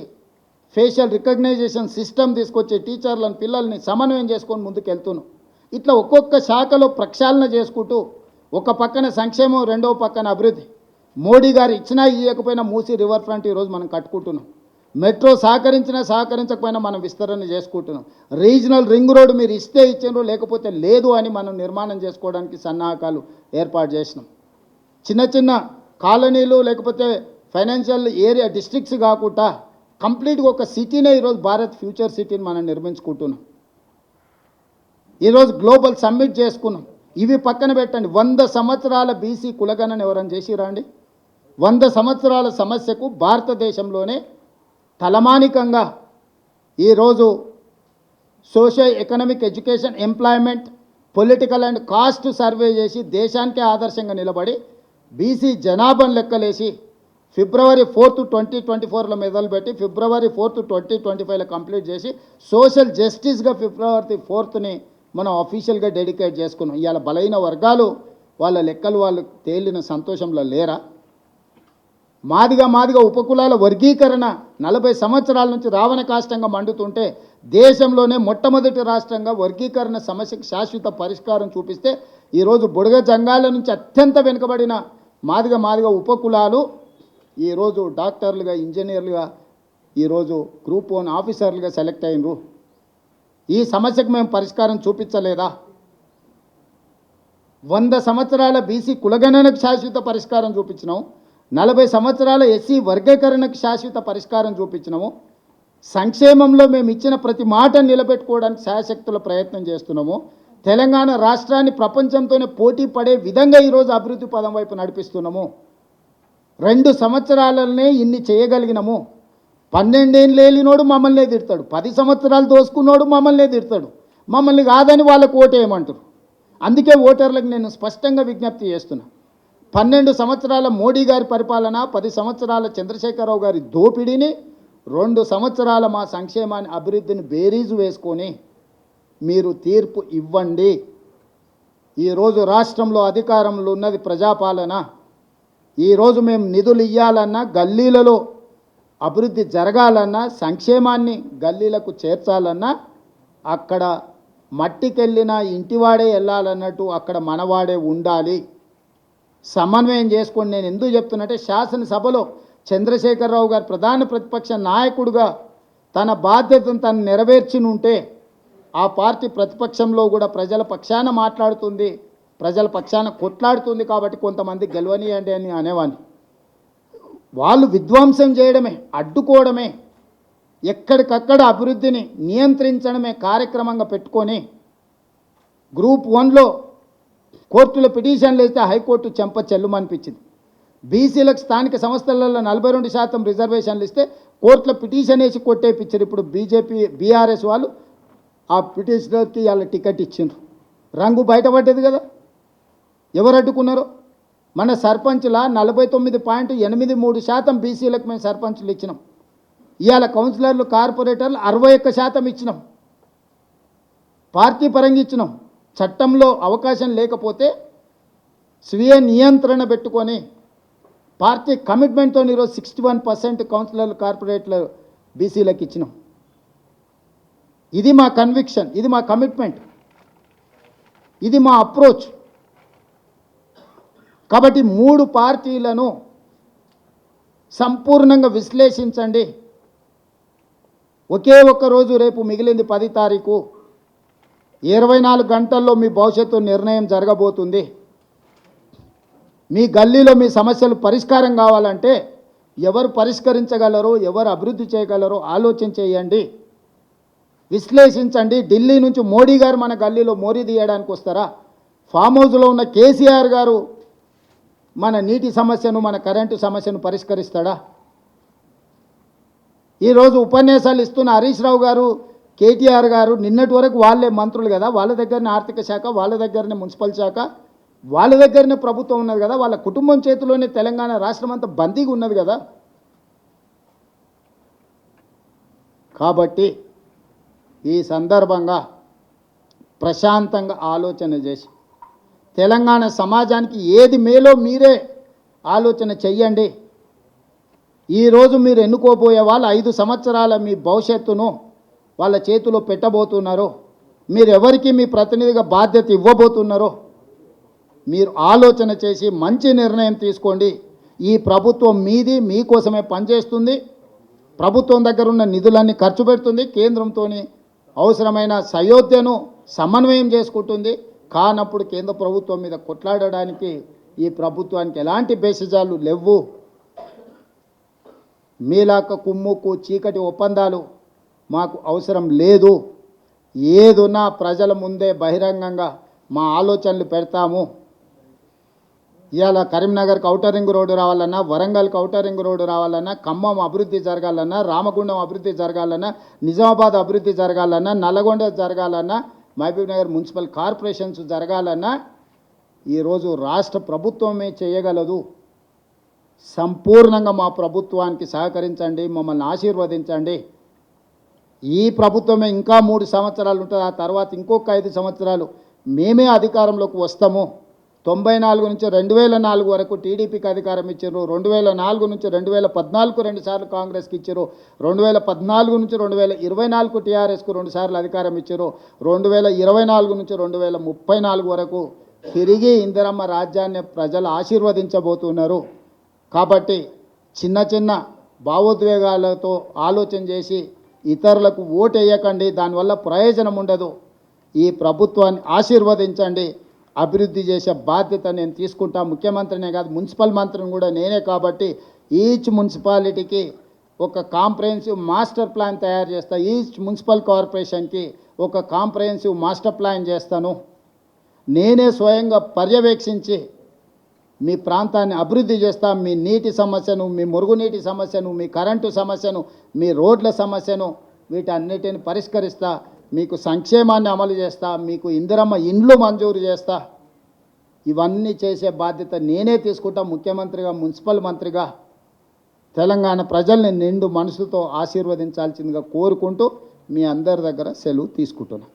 ఫేషియల్ రికగ్నైజేషన్ సిస్టమ్ తీసుకొచ్చి టీచర్లను పిల్లల్ని సమన్వయం చేసుకొని ముందుకు వెళ్తున్నాం. ఇట్లా ఒక్కొక్క శాఖలో ప్రక్షాళన చేసుకుంటూ ఒక పక్కన సంక్షేమం, రెండవ పక్కన అభివృద్ధి. మోడీ గారు ఇచ్చినా ఇవ్వకపోయినా మూసి రివర్ ఫ్రంట్ ఈరోజు మనం కట్టుకుంటున్నాం. మెట్రో సహకరించినా సహకరించకపోయినా మనం విస్తరణ చేసుకుంటున్నాం. రీజనల్ రింగ్ రోడ్ మీరు ఇస్తే ఇచ్చిండ్రు, లేకపోతే లేదు అని మనం నిర్మాణం చేసుకోవడానికి సన్నాహకాలు ఏర్పాటు చేసినాం. చిన్న చిన్న కాలనీలు లేకపోతే ఫైనాన్షియల్ ఏరియా డిస్ట్రిక్ట్స్ కాకుండా కంప్లీట్గా ఒక సిటీనే ఈరోజు భారత్ ఫ్యూచర్ సిటీని మనం నిర్మించుకుంటున్నాం. ఈరోజు గ్లోబల్ సమ్మిట్ చేసుకున్నాం. ఇవి పక్కన పెట్టండి, 100 సంవత్సరాల బీసీ కులగణన ఎవరైనా చేసిరా అండి? 100 సంవత్సరాల సమస్యకు భారతదేశంలోనే తలమానికంగా ఈరోజు social economic education, employment, political and caste survey చేసి దేశానికే ఆదర్శంగా నిలబడి బీసీ జనాభాను లెక్కలేసి ఫిబ్రవరి 4, 2024లో మొదలుపెట్టి ఫిబ్రవరి 4, 2025లో కంప్లీట్ చేసి సోషల్ జస్టిస్గా ఫిబ్రవరి 4ని మనం అఫీషియల్గా డెడికేట్ చేసుకున్నాం. ఇవాళ బలైన వర్గాలు వాళ్ళ లెక్కలు వాళ్ళు తేలిన సంతోషంలో లేరా? మాదిగా ఉపకులాల వర్గీకరణ 40 సంవత్సరాల నుంచి రావణ కాష్టంగా మండుతుంటే దేశంలోనే మొట్టమొదటి రాష్ట్రంగా వర్గీకరణ సమస్యకు శాశ్వత పరిష్కారం చూపిస్తే ఈరోజు బుడగ జంగాల నుంచి అత్యంత వెనుకబడిన మాదిగా ఉపకులాలు ఈరోజు డాక్టర్లుగా, ఇంజనీర్లుగా, ఈరోజు గ్రూప్ 1 ఆఫీసర్లుగా సెలెక్ట్ అయినరు. ఈ సమస్యకు మేము పరిష్కారం చూపించలేదా? 100 సంవత్సరాల బీసీ కులగణనకు శాశ్వత పరిష్కారం చూపించినాము. 40 సంవత్సరాల ఎస్సీ వర్గీకరణకు శాశ్వత పరిష్కారం చూపించినాము. సంక్షేమంలో మేము ఇచ్చిన ప్రతి మాట నిలబెట్టుకోవడానికి శాయశక్తుల ప్రయత్నం చేస్తున్నాము. తెలంగాణ రాష్ట్రాన్ని ప్రపంచంతోనే పోటీ పడే విధంగా ఈరోజు అభివృద్ధి పదం వైపు నడిపిస్తున్నాము. 2 సంవత్సరాలనే ఇన్ని చేయగలిగినాము. 12 ఏళ్ళు లేలినోడు మమ్మల్నే తిడతాడు, 10 సంవత్సరాలు దోసుకున్నోడు మమ్మల్నే తిడతాడు. మమ్మల్ని కాదని వాళ్ళకు ఓటేయమంటారు. అందుకే ఓటర్లకు నేను స్పష్టంగా విజ్ఞప్తి చేస్తున్నా. 12 సంవత్సరాల మోడీ గారి పరిపాలన, 10 సంవత్సరాల చంద్రశేఖరరావు గారి దోపిడీని, 2 సంవత్సరాల మా సంక్షేమాన్ని, అభివృద్ధిని బేరీజు వేసుకొని మీరు తీర్పు ఇవ్వండి. ఈరోజు రాష్ట్రంలో అధికారంలో ఉన్నది ప్రజాపాలన. ఈరోజు మేము నిధులు ఇవ్వాలన్నా, గల్లీలలో అభివృద్ధి జరగాలన్నా, సంక్షేమాన్ని గల్లీలకు చేర్చాలన్నా అక్కడ మట్టికెళ్ళిన ఇంటివాడే వెళ్ళాలన్నట్టు అక్కడ మనవాడే ఉండాలి. సమన్వయం చేసుకొని నేను ఎందుకు చెప్తున్నట్టే, శాసనసభలో చంద్రశేఖరరావు గారు ప్రధాన ప్రతిపక్ష నాయకుడిగా తన బాధ్యతను తను నెరవేర్చినుంటే ఆ పార్టీ ప్రతిపక్షంలో కూడా ప్రజల పక్షాన మాట్లాడుతుంది, ప్రజల పక్షాన కొట్లాడుతుంది. కాబట్టి కొంతమంది గెలవనియండి అని అనేవాడిని. వాళ్ళు విధ్వంసం చేయడమే, అడ్డుకోవడమే, ఎక్కడికక్కడ అభివృద్ధిని నియంత్రించడమే కార్యక్రమంగా పెట్టుకొని గ్రూప్ 1లో కోర్టులో పిటిషన్లు వేస్తే హైకోర్టు చెంప చెల్లుమనిపించింది. బీసీలకు స్థానిక సంస్థలలో 42% రిజర్వేషన్లు ఇస్తే కోర్టులో పిటిషన్ వేసి కొట్టేపించారు. ఇప్పుడు బీఆర్ఎస్ వాళ్ళు ఆ పిటిషనర్కి వాళ్ళ టికెట్ ఇచ్చిండ్రు. రంగు బయటపడ్డది కదా, ఎవరు అడ్డుకున్నారో. మన సర్పంచ్ల 49.83% బీసీలకు మేము సర్పంచ్లు ఇచ్చినాం. ఇవాళ కౌన్సిలర్లు, కార్పొరేటర్లు 61% ఇచ్చినాం. పార్టీ పరంగా ఇచ్చినాం. చట్టంలో అవకాశం లేకపోతే స్వీయ నియంత్రణ పెట్టుకొని పార్టీ కమిట్మెంట్తో ఈరోజు 61% కౌన్సిలర్లు, కార్పొరేటర్లు బీసీలకు ఇచ్చినాం. ఇది మా కన్విక్షన్, ఇది మా కమిట్మెంట్, ఇది మా అప్రోచ్. కాబట్టి 3 పార్టీలను సంపూర్ణంగా విశ్లేషించండి. ఒకే ఒక్క రోజు, రేపు మిగిలింది 10 తారీఖు. 24 గంటల్లో మీ భవిష్యత్తు నిర్ణయం జరగబోతుంది. మీ గల్లీలో మీ సమస్యలు పరిష్కారం కావాలంటే ఎవరు పరిష్కరించగలరో, ఎవరు అభివృద్ధి చేయగలరో ఆలోచన చేయండి, విశ్లేషించండి. ఢిల్లీ నుంచి మోడీ గారు మన గల్లీలో మోరీ తీయడానికి వస్తారా? ఫామ్ హౌస్లో ఉన్న కేసీఆర్ గారు మన నీటి సమస్యను, మన కరెంటు సమస్యను పరిష్కరిస్తాడా? ఈరోజు ఉపన్యాసాలు ఇస్తున్న హరీష్ రావు గారు, కేటీఆర్ గారు నిన్నటి వరకు వాళ్ళే మంత్రులు కదా, వాళ్ళ దగ్గరనే ఆర్థిక శాఖ, వాళ్ళ దగ్గరనే మున్సిపల్ శాఖ, వాళ్ళ దగ్గరనే ప్రభుత్వం ఉన్నది కదా, వాళ్ళ కుటుంబం చేతిలోనే తెలంగాణ రాష్ట్రం అంతా బందీగా ఉన్నది కదా. కాబట్టి ఈ సందర్భంగా ప్రశాంతంగా ఆలోచన చేసి తెలంగాణ సమాజానికి ఏది మేలో మీరే ఆలోచన చెయ్యండి. ఈరోజు మీరు ఎన్నుకోబోయే వాళ్ళు 5 సంవత్సరాల మీ భవిష్యత్తును వాళ్ళ చేతిలో పెట్టబోతున్నారో, మీరు ఎవరికి మీ ప్రతినిధిగా బాధ్యత ఇవ్వబోతున్నారో మీరు ఆలోచన చేసి మంచి నిర్ణయం తీసుకోండి. ఈ ప్రభుత్వం మీది, మీకోసమే పనిచేస్తుంది. ప్రభుత్వం దగ్గర ఉన్న నిధులన్నీ ఖర్చు పెడుతుంది, కేంద్రంతో అవసరమైన సయోధ్యను సమన్వయం చేసుకుంటుంది. కానప్పుడు కేంద్ర ప్రభుత్వం మీద కొట్లాడడానికి ఈ ప్రభుత్వానికి ఎలాంటి బేసిజాలు లేవు. మీలాక కుమ్ముకు చీకటి ఒప్పందాలు మాకు అవసరం లేదు. ఏదున్నా ప్రజల ముందే బహిరంగంగా మా ఆలోచనలు పెడతాము. ఇవాళ కరీంనగర్కి ఔటర్ రింగ్ రోడ్డు రావాలన్నా, వరంగల్కి ఔటర్ రింగ్ రోడ్డు రావాలన్నా, ఖమ్మం అభివృద్ధి జరగాలన్నా, రామగుండం అభివృద్ధి జరగాలన్నా, నిజామాబాద్ అభివృద్ధి జరగాలన్నా, నల్లగొండ జరగాలన్నా, మహబూబ్ నగర్ మున్సిపల్ కార్పొరేషన్స్ జరగాలన్నా ఈరోజు రాష్ట్ర ప్రభుత్వమే చేయగలదు. సంపూర్ణంగా మా ప్రభుత్వానికి సహకరించండి, మమ్మల్ని ఆశీర్వదించండి. ఈ ప్రభుత్వమే ఇంకా 3 సంవత్సరాలు ఉంటుంది, ఆ తర్వాత ఇంకొక 5 సంవత్సరాలు మేమే అధికారంలోకి వస్తాము. 94 నుంచి 2004 వరకు టీడీపీకి అధికారం ఇచ్చారు, 2004 నుంచి 2014కు 2 సార్లు కాంగ్రెస్కి ఇచ్చారు, 2014 నుంచి 2024కు టీఆర్ఎస్కు 2 సార్లు అధికారం ఇచ్చారు, 2024 నుంచి 2034 వరకు తిరిగి ఇందిరమ్మ రాజ్యాన్ని ప్రజలు ఆశీర్వదించబోతున్నారు. కాబట్టి చిన్న చిన్న భావోద్వేగాలతో ఆలోచన చేసి ఇతరులకు ఓటు వేయకండి, దానివల్ల ప్రయోజనం ఉండదు. ఈ ప్రభుత్వాన్ని ఆశీర్వదించండి, అభివృద్ధి చేసే బాధ్యత నేను తీసుకుంటా. ముఖ్యమంత్రినే కాదు, మున్సిపల్ మంత్రిని కూడా నేనే. కాబట్టి ఈచ్ మున్సిపాలిటీకి ఒక కాంప్రహెన్సివ్ మాస్టర్ ప్లాన్ తయారు చేస్తా, ఈచ్ మున్సిపల్ కార్పొరేషన్కి ఒక కాంప్రహెన్సివ్ మాస్టర్ ప్లాన్ చేస్తాను. నేనే స్వయంగా పర్యవేక్షించి మీ ప్రాంతాన్ని అభివృద్ధి చేస్తా. మీ నీటి సమస్యను, మీ మురుగునీటి సమస్యను, మీ కరెంటు సమస్యను, మీ రోడ్ల సమస్యను, వీటన్నిటిని పరిష్కరిస్తా. మీకు సంక్షేమాన్ని అమలు చేస్తా, మీకు ఇందిరమ్మ ఇండ్లు మంజూరు చేస్తా. ఇవన్నీ చేసే బాధ్యత నేనే తీసుకుంటా. ముఖ్యమంత్రిగా, మున్సిపల్ మంత్రిగా తెలంగాణ ప్రజల్ని నిండు మనసుతో ఆశీర్వదించాల్సిందిగా కోరుకుంటూ మీ అందరి దగ్గర సెలవు తీసుకుంటున్నా.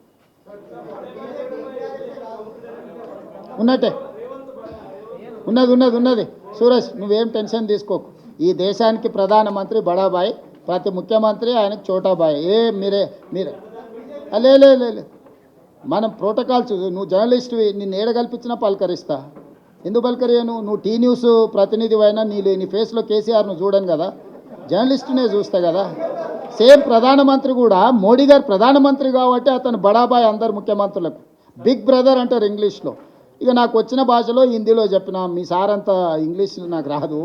ఉన్నట్టే ఉన్నది సూరజ్, నువ్వేం టెన్షన్ తీసుకోకు. ఈ దేశానికి ప్రధానమంత్రి బడాబాయ్, ప్రతి ముఖ్యమంత్రి ఆయనకు చోటాబాయ్. మీరే లే మనం ప్రోటోకాల్స్. నువ్వు జర్నలిస్ట్వి, నిన్ను ఏడగల్పించినా పలకరిస్తా. ఎందుకు పలకరియను? నువ్వు టీ న్యూస్ ప్రతినిధి అయినా నీ ఫేస్లో కేసీఆర్ను చూడను కదా, జర్నలిస్టునే చూస్తా కదా. సేమ్ ప్రధానమంత్రి కూడా, మోడీ గారు ప్రధానమంత్రి కాబట్టి అతను బడాబాయ్ అందరు ముఖ్యమంత్రులకు. బిగ్ బ్రదర్ అంటారు ఇంగ్లీష్లో. ఇక నాకు వచ్చిన భాషలో హిందీలో చెప్పిన, మీ సార్ అంతా ఇంగ్లీష్ నాకు రాదు.